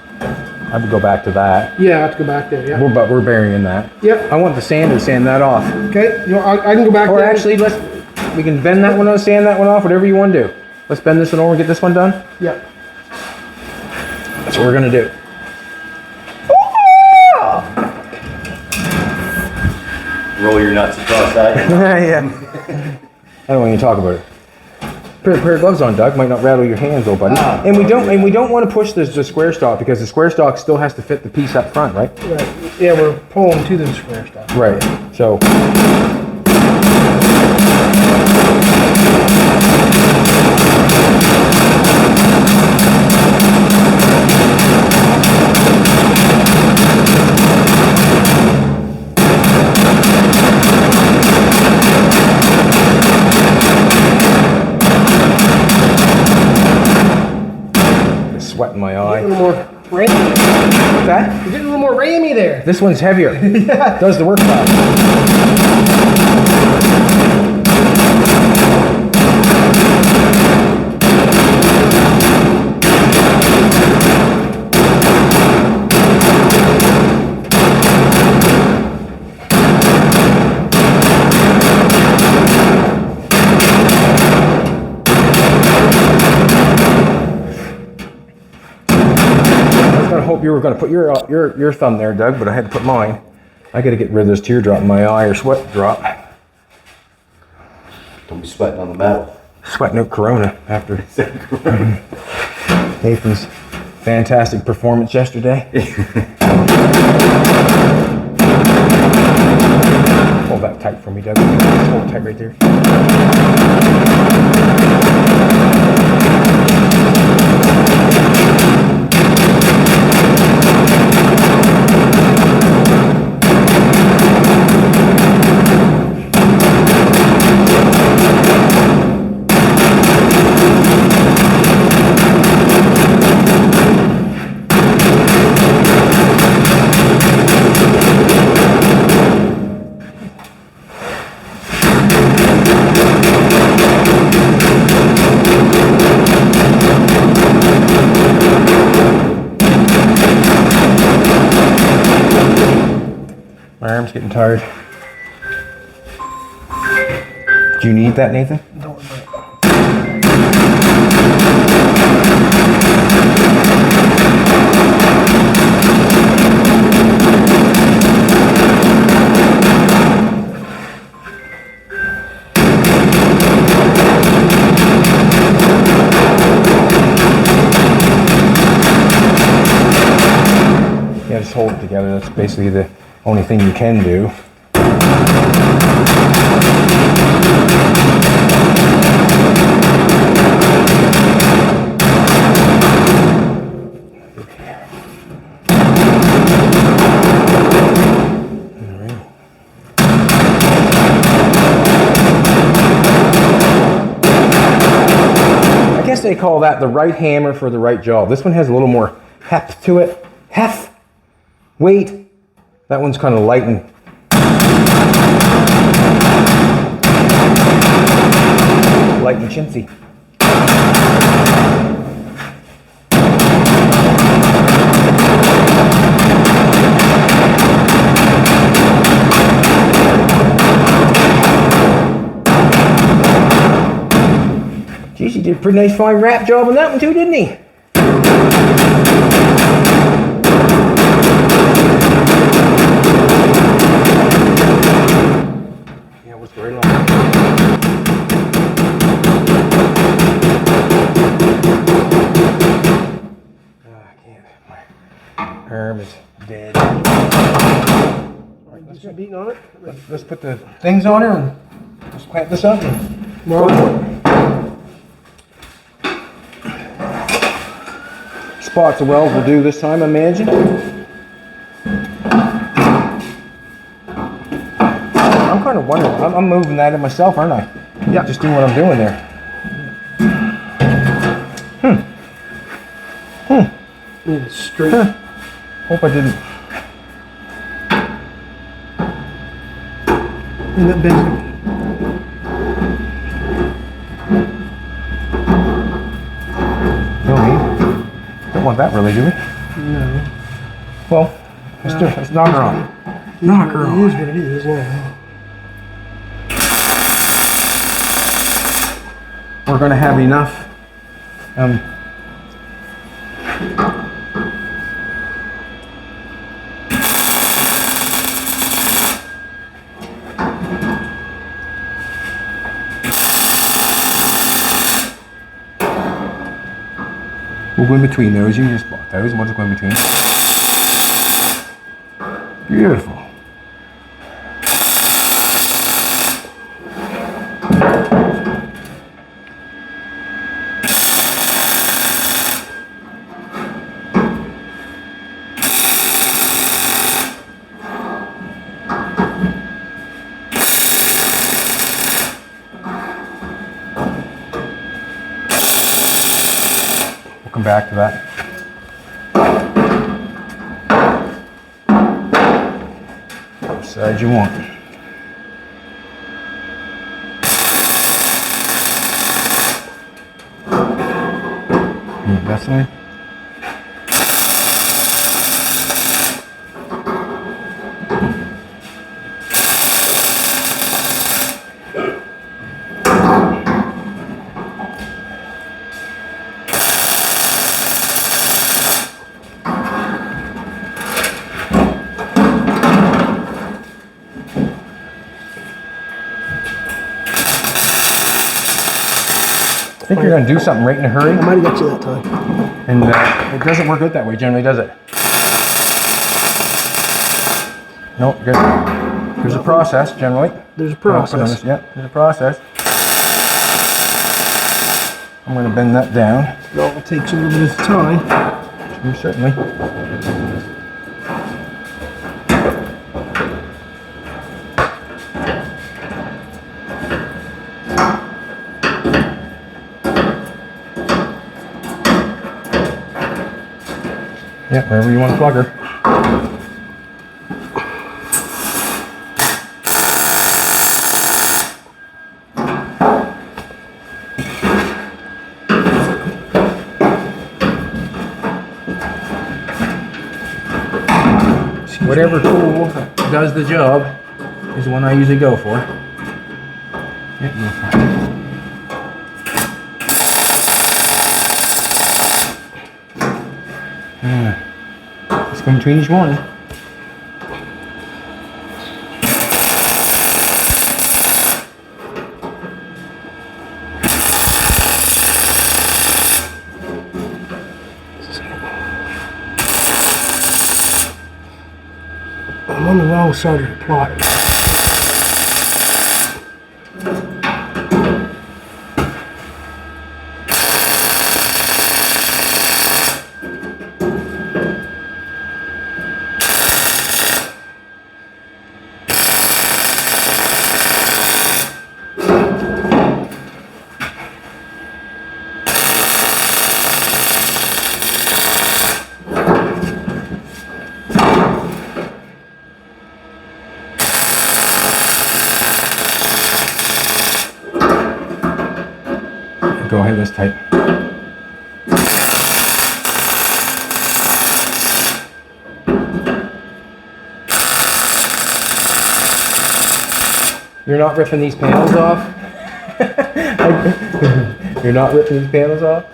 I would go back to that. Yeah, I have to go back there. Yeah. But we're burying that. Yep. I want the sander to sand that off. Okay. You know, I can go back Or there. actually, we can bend that one, sand that one off, whatever you want to do. Let's bend this one over and get this one done. Yeah. That's what we're gonna do. Roll your nuts across that. Yeah. I don't want you to talk about it. Put a pair of gloves on, Doug. Might not rattle your hands, old buddy. And we don't want to push the square stock because the square stock still has to fit the piece up front, right? Right. Yeah, we're pulling to the square stuff. Right. So. Sweat in my eye. A little more rammy. What's that? You're getting a little more rammy there. This one's heavier. Yeah. Does the work fast. I hope you were going to put your thumb there, Doug, but I had to put mine. I got to get rid of this teardrop in my eye or sweat drop. Don't be sweating on the metal. Sweating out Corona after Nathan's fantastic performance yesterday. Hold that tight for me, Doug. Hold it tight right there. My arm's getting tired. Do you need that, Nathan? Don't worry about it. Yeah, just hold it together. That's basically the only thing you can do. I guess they call that the right hammer for the right job. This one has a little more heft to it. Heft. Weight. That one's kind of light and chintzy. Geez, he did a pretty nice fine wrap job on that one too, didn't he? Very long. I can't. My arm is dead. Alright, let's Beating on it. let's put the things on her and let's clamp this up and go for it. Spots of weld will do this time, I imagine. I'm kind of wondering, I'm moving that in myself, aren't I? Yeah. Just doing what I'm doing there. Need it straight. Hope I didn't. And that bends. No need. Don't want that really, do we? No. Well, let's knock her on. Knock her It on. is what it is, yeah. We're going to have enough. We'll go in between those. You just block those, and we'll just go in between. Beautiful. Come back to that. Which side you want. That side. I think you're going to do something right in a hurry, I might have got you that time. and it doesn't work out that way generally, does it? No, good. There's a process generally. There's a process. Yeah, there's a process. I'm going to bend that down. It all takes a little bit of time. Certainly. Yeah, wherever you want to plug her. Whatever tool does the job is the one I usually go for. Yeah, go for it. Let's go between each one. I'm on the wrong side of the plot. Go ahead, that's tight. You're not ripping these panels off? You're not ripping these panels off?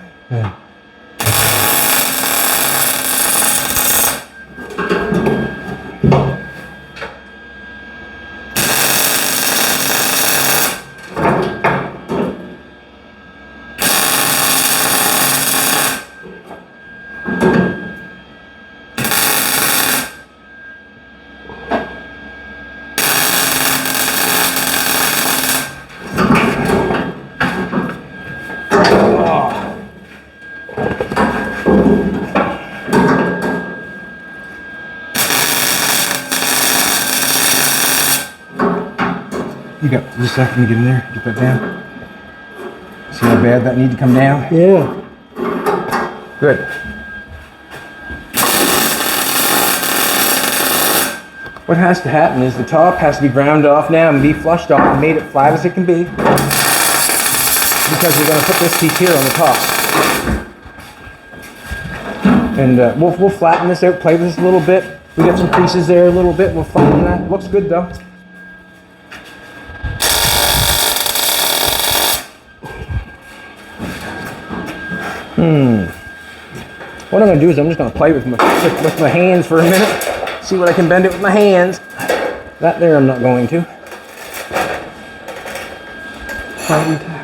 You got just a second to get in there, get that down. See how bad that needs to come down? Yeah. Good. What has to happen is the top has to be ground off now and be flushed off and made it flat as it can be. Because we're going to put this piece here on the top. And we'll flatten this out, play with this a little bit. We got some creases there a little bit. We'll flatten that. Looks good though. What I'm going to do is I'm just going to play with my hands for a minute. See what I can bend it with my hands. That there I'm not going to.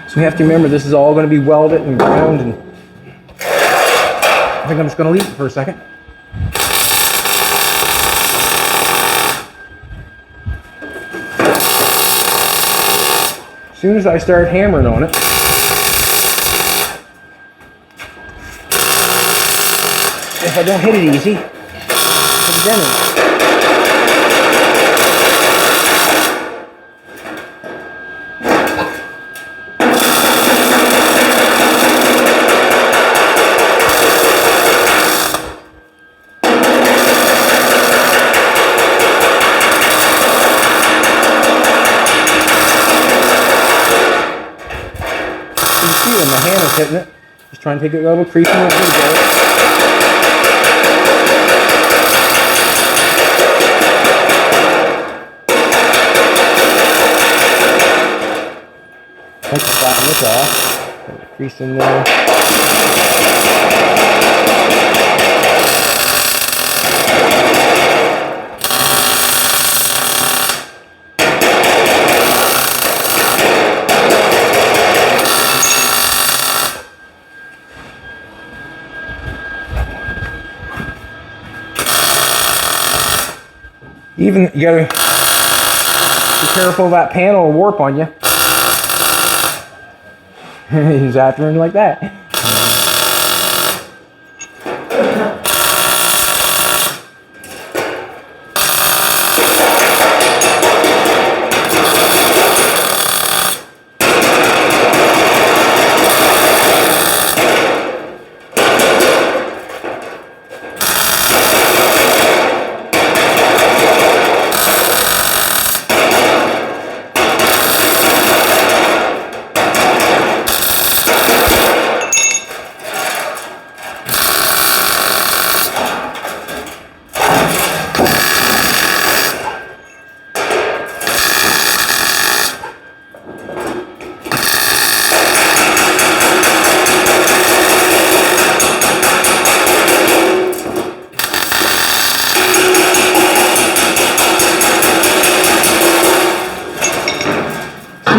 So we have to remember this is all going to be welded and ground. And I think I'm just going to leave it for a second. As soon as I start hammering on it, if I don't hit it easy, it's done. You see when my hand is hitting it, just trying to take a little crease in the Let's flatten this off. Put a crease in there. Even you gotta be careful of that panel will warp on you. He's after him like that.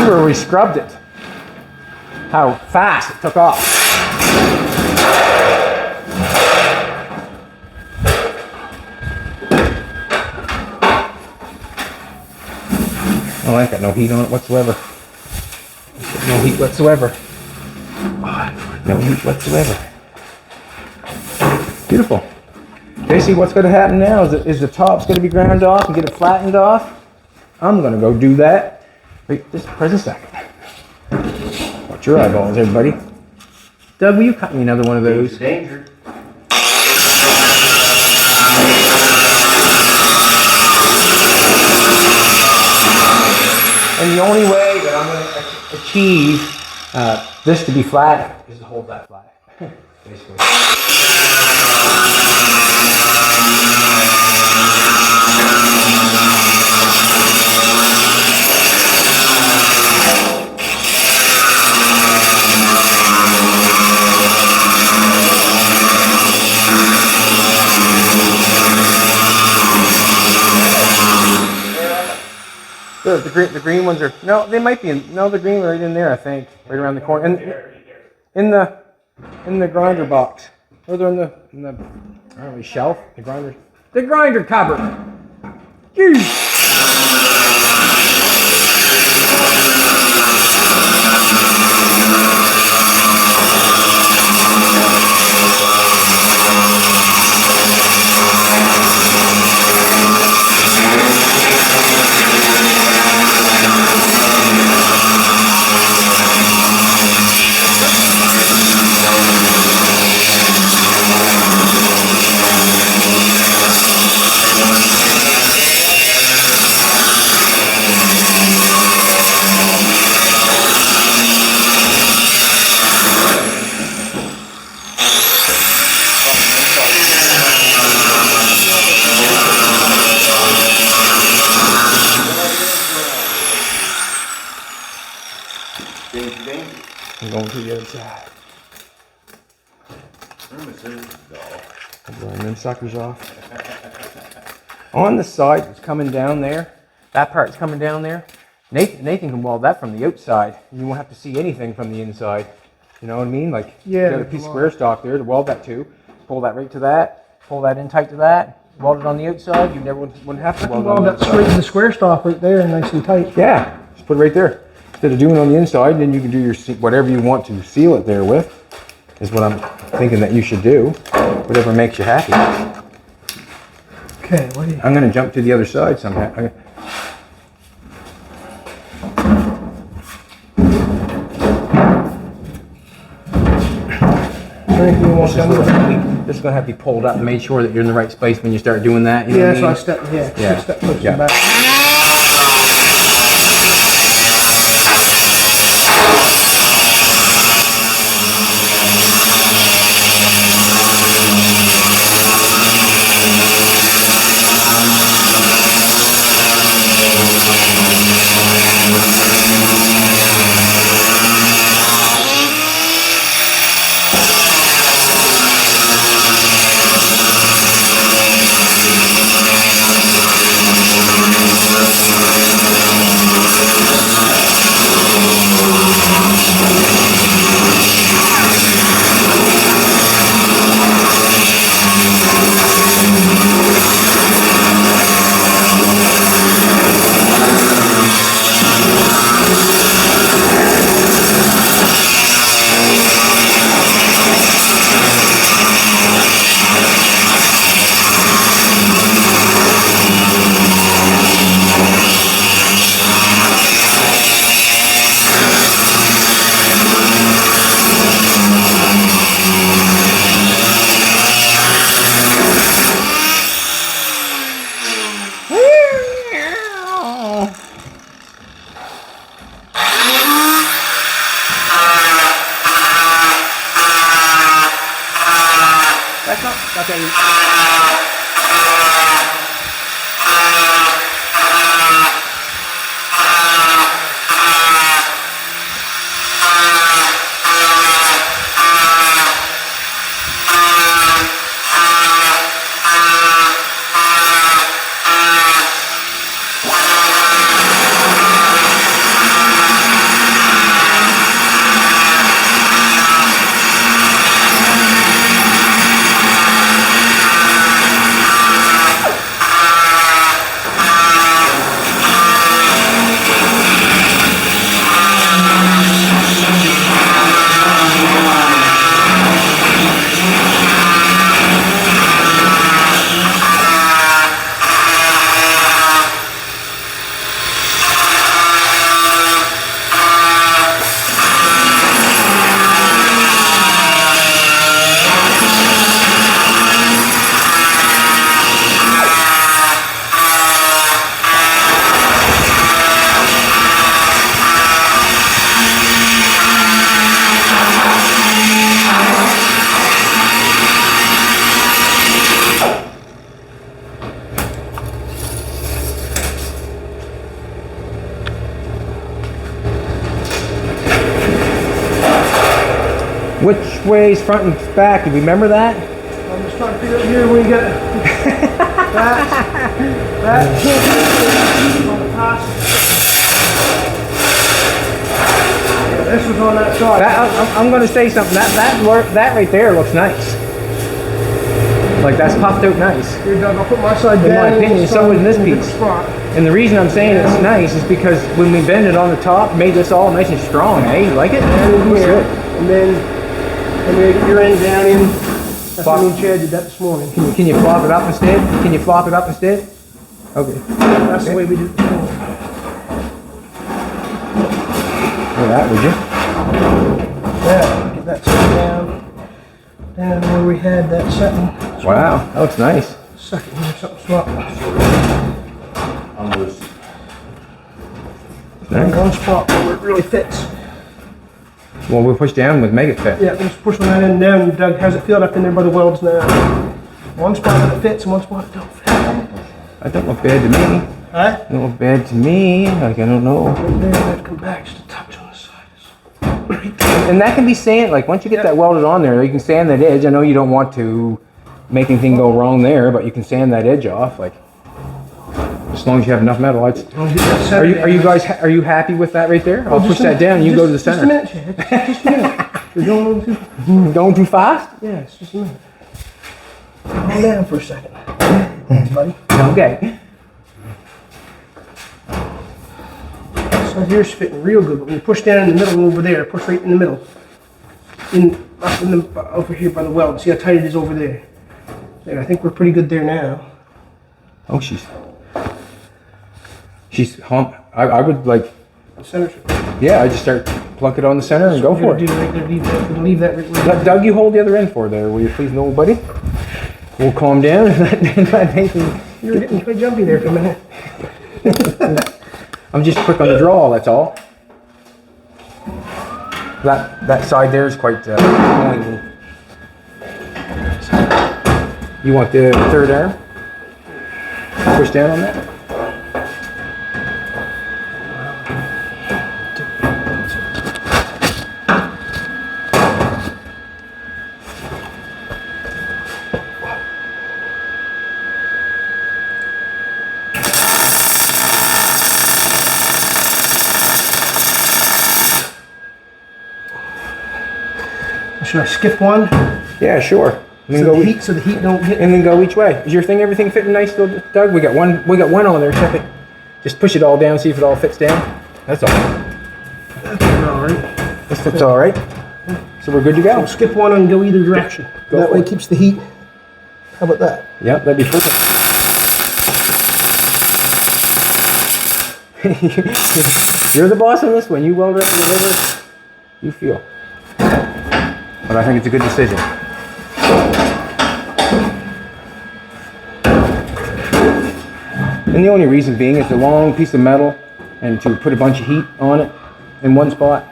Where we scrubbed it, how fast it took off. Oh, I ain't got no heat on it whatsoever. No heat whatsoever. Oh, no heat whatsoever. Beautiful. Basically what's going to happen now is the top's going to be ground off and get it flattened off. I'm going to go do that. Wait, just a second. Watch your eyeballs, everybody. Doug, will you cut me another one of those? Danger. And the only way that I'm going to achieve this to be flat is to hold that flat, basically. The green ones are, no, they might be in, no, the green are right in there, I think, right around the corner. And in the grinder box. Or they're in the I don't know, shelf, the grinder cupboard. Jeez. Danger, danger. I'm going to the other side. Where my scissors go? I'm blowing them suckers off. On the side that's coming down there, that part's coming down there, Nathan can weld that from the outside. You won't have to see anything from the inside. You know what I mean? Like, Yeah, you got a piece of square stock there to weld that to. Pull that right to that. Pull that in tight to that. Weld it on the outside. You never wouldn't have to weld it on the Well, that straight outside. to the square stock right there, nice and tight. Yeah, just put it right there. Instead of doing it on the inside, then you can do your whatever you want to seal it there with. Is what I'm thinking that you should do. Whatever makes you happy. Okay, what do you? I'm going to jump to the other side somehow. Anything you want done with it? This is going to have to be pulled up and made sure that you're in the right space when you start doing that. You know Yeah, what so I I mean? step, Yeah. step closer Yeah. back. That's not okay. Which way's front and back? Do you remember that? I'm just trying to figure out here where you got that on the top. Yeah, this was on that side. I'm going to say something. That right there looks nice. Like that's puffed out nice. Here, Doug, I'll put my side In down. my opinion, so would this in a good piece. spot. And the reason I'm saying it's nice is because when we bend it on the top, made this all nice and strong. Eh? You like it? And Looks here, good. and then we get your end down in. That's Flop. what me and Chad did that this morning. Can you flop it up instead? Can you flop it up instead? Okay. That's the way we did it this morning. Do that, would you? Yeah, get that set down where we had that setting. Wow, that looks nice. Second here, something swap. On those. Nice. One spot where it really fits. Well, we'll push down with make it fit. Yeah, just pushing that end down. Doug has it filled up in there by the welds now. One spot that it fits and one spot it don't fit. That don't look bad to me. Huh? Don't look bad to me. Like, I don't know. Right there, that come back just a touch on the side. And that can be sand, like once you get that welded on there, you can sand that edge. I know you don't want to make anything go wrong there, but you can sand that edge off, like as long as you have enough metal. Are you guys happy with that right there? I'll push that down and you go to the center. Just a minute, Chad. Just a minute. You're Going too fast? Yes, just a minute. Calm down for a second. Thanks, buddy. Okay. So here's fitting real good, but when you push down in the middle over there, push right in the middle. Over here by the weld. See how tight it is over there? There, I think we're pretty good there now. Oh, she's I would like, The center. yeah, I just start plunk it on the center and go for it. Leave that right Let Doug, you hold the other end for there, will you please, no buddy? We'll calm down and let Nathan. You were getting quite jumpy there for a minute. I'm just quick on the draw, that's all. That side there is quite annoying. You want the third arm? Push down on that. Should I skip one? Yeah, sure. And then So the heat don't get. and then go each way. Is your thing everything fitting nice still, Doug? We got one on there. Check it. Just push it all down, see if it all fits down. That's all. That's all right. This fits all right. So we're good to go. So skip one and go either direction. Go That for way it. it keeps the heat. How about that? Yeah, that'd be perfect. You're the boss on this one. You weld it up whatever you feel. But I think it's a good decision. And the only reason being it's a long piece of metal, and to put a bunch of heat on it in one spot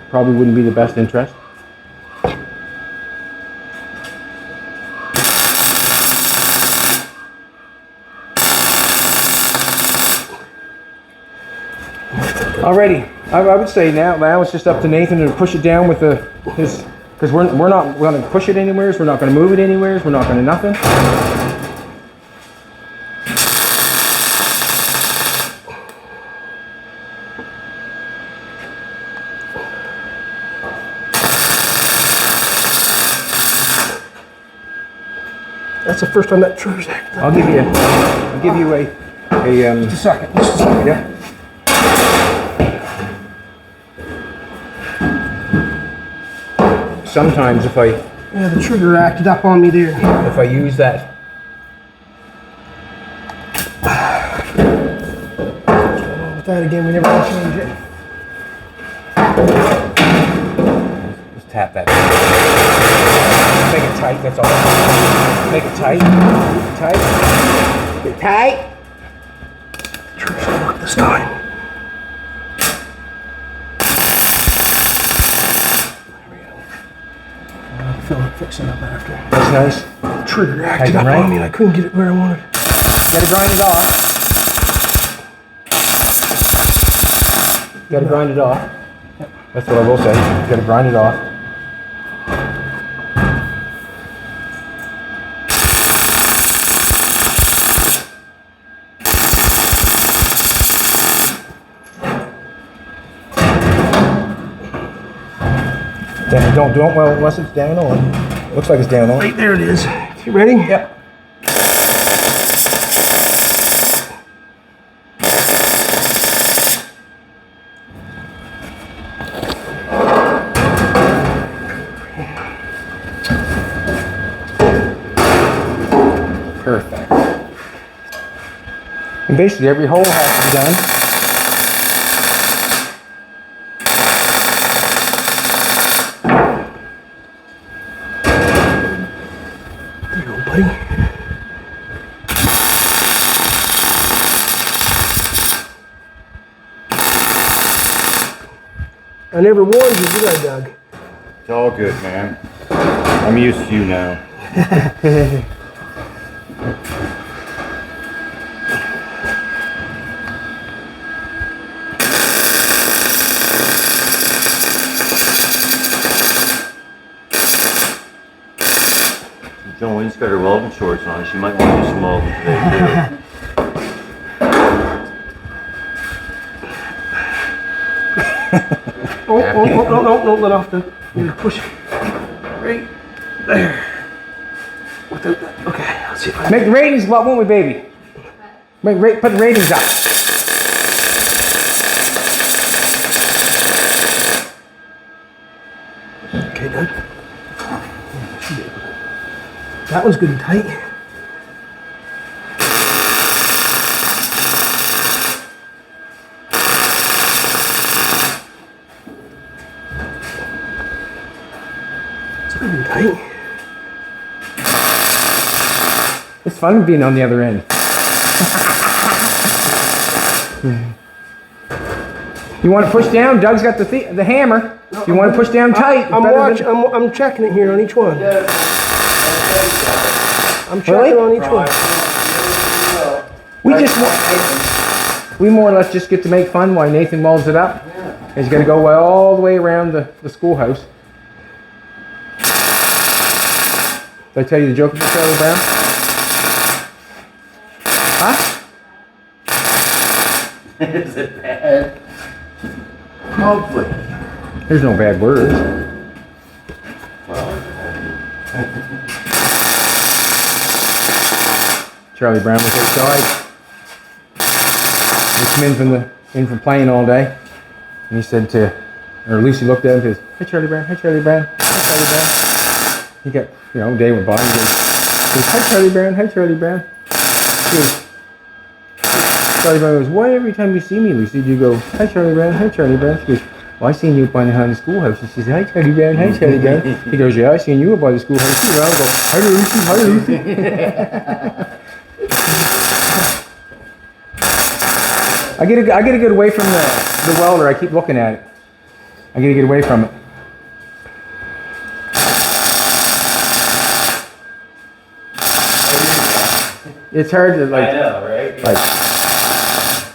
probably wouldn't be the best interest. Alrighty, I would say now it's just up to Nathan to push it down with his, because we're not going to push it anywhere, we're not going to move it anywhere, we're not going to nothing. That's the first time that trigger's acted. I'll give you a Just a second. Just a second. yeah. Sometimes if Yeah, the trigger acted up on me there. I use that, With that again, we never gonna change it. just tap that. Make it tight, that's all. Make it tight. Tight. Get tight. Trigger's gonna work this time. I feel like fixing up after. That's nice. Trigger acted Tighten up right. on me and I couldn't get it where I wanted. Gotta grind it off. Gotta grind it off. That's what I will say. Gotta grind it off. Don't well unless it's down on. Looks like it's down on. Right there it is. You ready? Yep. Perfect. And basically every hole has to be done. There you go, buddy. I never warned you, did I, Doug? It's all good, man. I'm used to you now. Joanne's got her welding shorts on. She might want to do some welding today too. No, let off the. You push it right there. Without that. Okay, let's see if I Make the ratings go up, won't we, baby? Put the ratings up. Okay, done. That one's good and tight. It's good and tight. It's fun being on the other end. You want to push down? Doug's got the hammer. If you want to push down tight, it's I'm better watching. than- I'm checking it here on each one. I'm checking Really? on each one. We more or less just get to make fun while Nathan welds it up. He's got to go all the way around the schoolhouse. Did I tell you the joke about Charlie Brown? Huh? Is it bad? Hopefully. There's no bad words. Charlie Brown was outside. He came in from playing all day, and he said or Lucy looked at him and says, "Hey Charlie Brown, hey Charlie Brown, hey Charlie Brown." He got, day went by. He goes, "Hi Charlie Brown, hi Charlie Brown." He goes, Charlie Brown goes, "Why every time you see me, Lucy, you go, hi Charlie Brown, hi Charlie Brown?" She goes, "Well, I seen you up behind the schoolhouse." And she says, "Hi Charlie Brown, hi Charlie Brown." He goes, "Yeah, I seen you up by the schoolhouse too." I go, "Hi Lucy, hi Lucy." I gotta get away from the welder. I keep looking at it. I gotta get away from it. It's hard to I know, right? like. As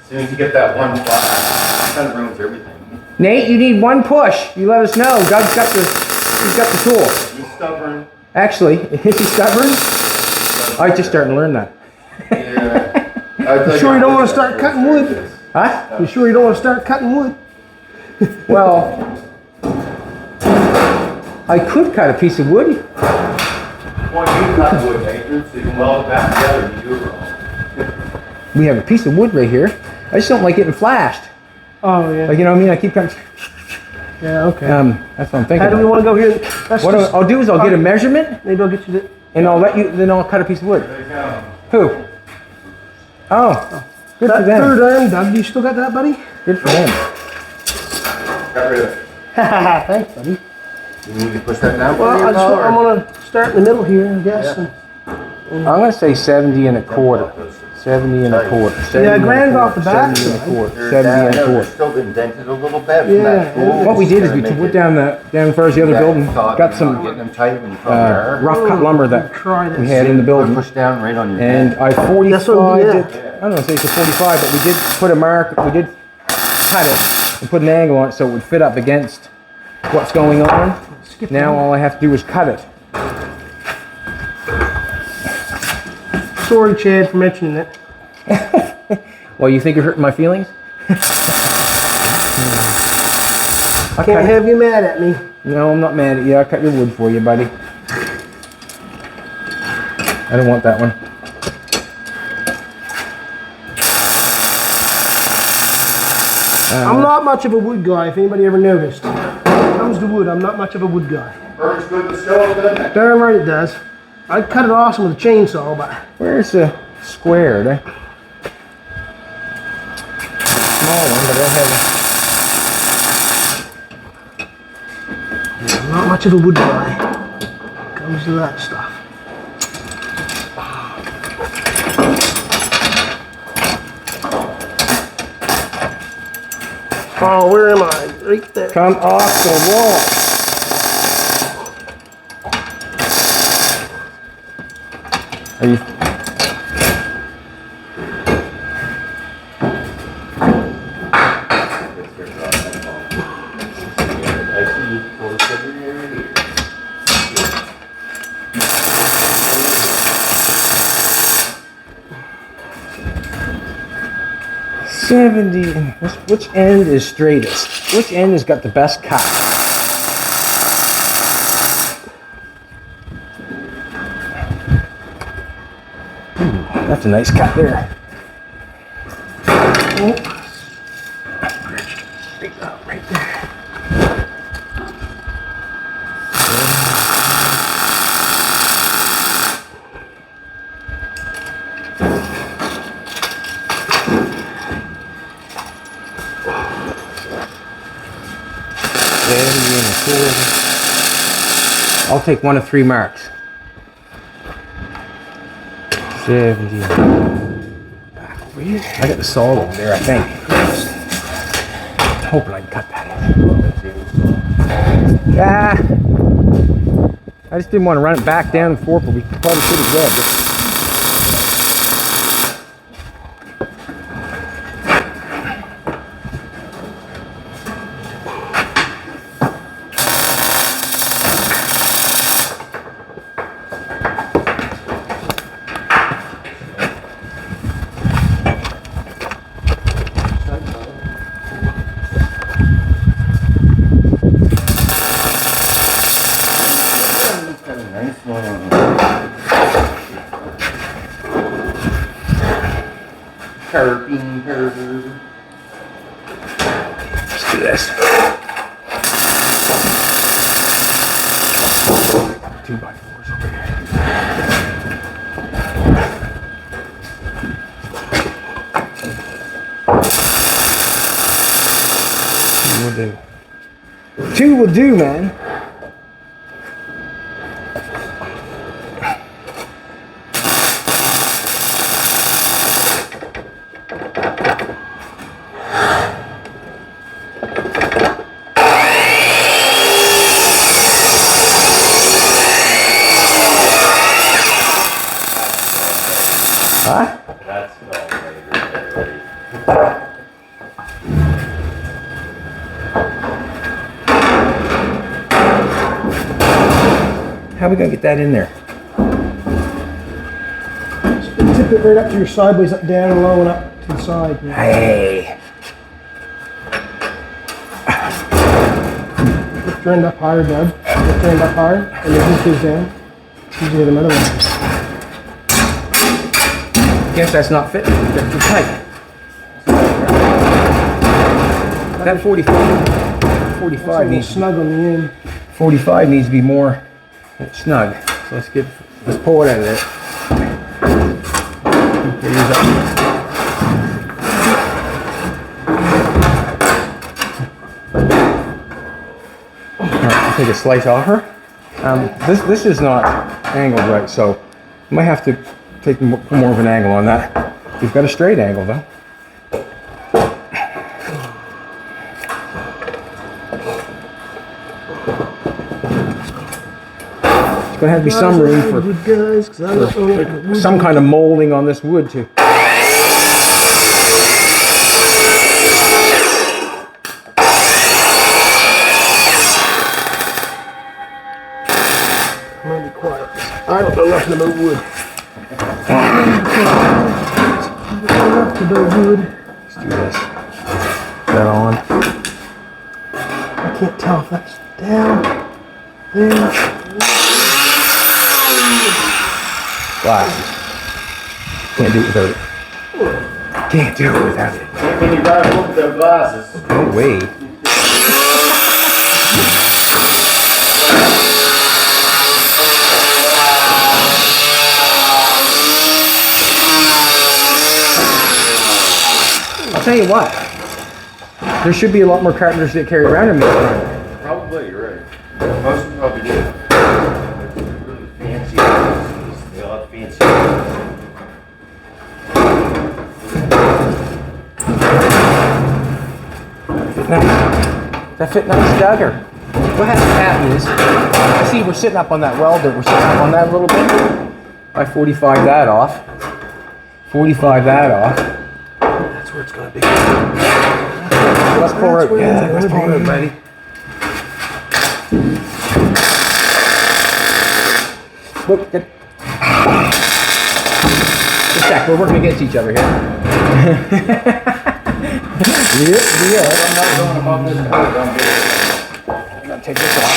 soon as you get that one flash, it kind of ruins everything. Nate, you need one push. You let us know. Doug's got the tool. He's stubborn. Actually, is he stubborn? I just starting to learn that. Yeah. You sure you don't want to start cutting wood? Huh? You sure you don't want to start cutting wood? Well, I could cut a piece of wood. Well, you cut wood, Nathan, so you can weld it back together. You do it wrong. We have a piece of wood right here. I just don't like getting flashed. Oh yeah. Like, you know what I mean? I keep cutting. Yeah. Okay. That's what I'm thinking. How do we about. want to go here? Let's What just- I'll do is I'll get a measurement Maybe I'll get you the. and I'll let you. Then I'll cut a piece of wood. There you go. Who? Oh, good for That them. third arm, Doug. You still got that, buddy? Good for them. Got rid of it. Thanks, buddy. You need to push that down for Well, me, I'm gonna start in the middle here, I guess. Yeah. and- I'm gonna say 70 and a quarter. 70 and a quarter. 70 and a grand quarter, off the back 70 and a side. quarter. 70 and a quarter. Still indented a little bit from Yeah. that tool. What we did is we went down as far as the other building, got some Getting them tight when you come there. rough cut lumber that Try this. we had in the building, Push down right on your and head. I That's what 45 we did. it. I don't know, say it's a 45, but we did put a mark. We did cut it and put an angle on it so it would fit up against what's going on. Skip Now all I have to do is cut it. Sorry, Chad, for mentioning it. Well, you think you're hurting my feelings? Can't have you mad at me. No, I'm not mad at you. I cut your wood for you, buddy. I don't want that one. I'm not much of a wood guy, if anybody ever noticed. When it comes to wood, I'm not much of a wood guy. Burns good to stove, doesn't it? Darn right it does. I'd cut it awesome with a chainsaw, but Where's the square? There? Small one, but I don't have I'm not much of a wood guy. When it comes to that stuff. Oh, where am I? Right there. come off the wall. Are you? I see you pull the trigger here. 70. Which end is straightest? Which end has got the best cut? Ooh, that's a nice cut there. Right there. I'll take one of 3 marks. 70. Back over here. I got the saw over there, I think. I'm hoping I can cut that in. Yeah. I just didn't want to run it back down and forth, but we probably should have grabbed it. Let's do this. 2x4s over here. Two will do. 2 will do, man. Huh? That's ready. How are we gonna get that in there? Tip it right up to your sideways, up, down, and low, and up to the side. Yeah. Hey. Lift your end up higher, Doug. Lift your end up higher, and your hook goes down. Usually the middle one. Guess that's not fitting. They're too tight. That 45 needs snug on the end. 45 needs to be more snug. So let's pull it out of there. Alright, I'll take a slice off her. This is not angled right, so I might have to take more of an angle on that. We've got a straight angle though. There's gonna have to be some room for some kind of molding on this wood too. I'm gonna be quiet. I don't know nothing about wood. Let's do this. That on. I can't tell if that's down, there. Glasses. Can't do it without it. Can't do it without it. When you gotta look at the glasses. No way. I'll tell you what. There should be a lot more carpenters that carry around a meter. Probably, you're right. Most of them probably do. They're really fancy. They all have fancy. Does that fit nice, Doug? Or what has to happen is, you see we're sitting up on that welder, we're sitting up on that a little bit. I 45 that off. 45 that off. That's where it's gonna be. Let's pull it. Yeah, let's pull it, buddy. Look, good. Just check, we're working against each other here. Yeah. I'm not going above this coat, I'm good. I'm gonna take this off.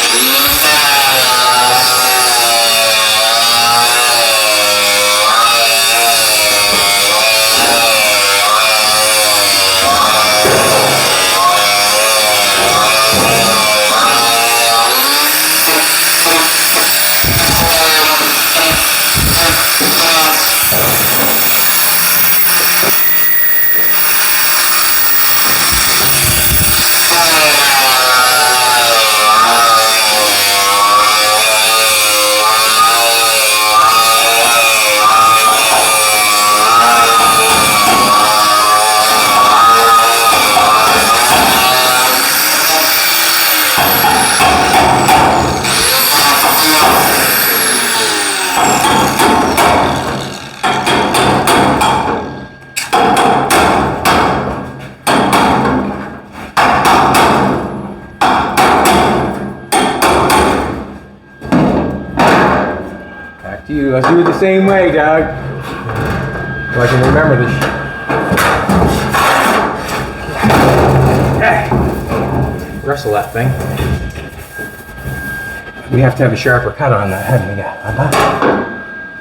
Back to you. Let's do it the same way, Doug. So I can remember this. Hey. Wrestle that thing. We have to have a sharper cut on that, haven't we? Yeah.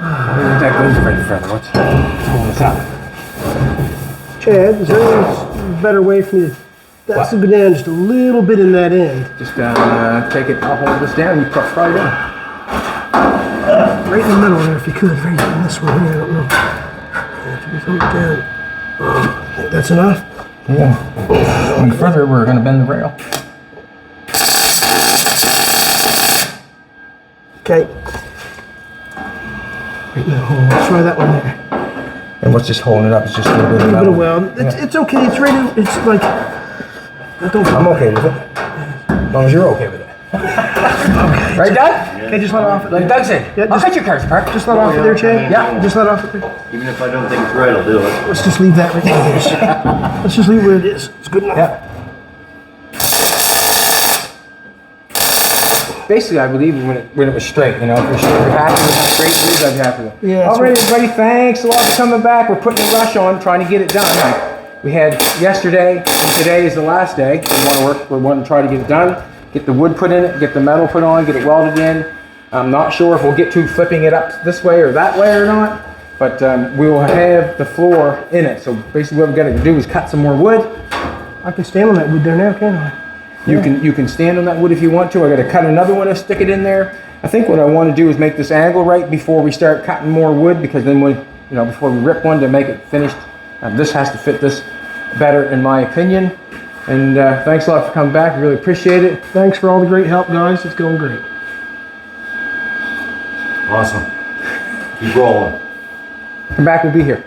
I don't think that goes very further. What's holding us up? Chad, is there any better way for me to... That's What? to go down just a little bit in that end. Just take it. I'll hold this down. You pry it in. Right in the middle there, if you could. Right in this one here, I don't know. If you can hold it down. I think that's enough. Yeah. Any further, we're going to bend the rail. Okay. Right now, let's try that one there. And what's just holding it up is just a little bit of A metal. bit of weld. It's okay. It's ready. It's like... I don't I'm okay with it. As long as you're okay with it. Okay. Right, Doug? Okay, just let off it. Like Doug said, Yeah, I'll cut your cars apart. Just let off it there, Chad. Yeah. Just let off it there. Even if I don't think it's right, I'll do it. Let's just leave that right there. Let's just leave it where it is. It's good enough. Yeah. Basically, I believe when it was straight, you know, if you're happy with how straight it is, I'd be happy with it. Yeah, All right, everybody, thanks a lot for coming back. We're putting a rush on, trying to get it done. We had yesterday, and today is the last day. We want to try to get it done, get the wood put in it, get the metal put on, get it welded in. I'm not sure if we'll get to flipping it up this way or that way or not, but we will have the floor in it. So basically what we've got to do is cut some more wood. I can stand on that wood there now, can't I? You can stand on that wood if you want to. I got to cut another one and stick it in there. I think what I want to do is make this angle right before we start cutting more wood, because then before we rip one to make it finished, this has to fit this better in my opinion. And thanks a lot for coming back. I really appreciate it. Thanks for all the great help, guys. It's going great. Awesome. Keep rolling. Come back, we'll be here.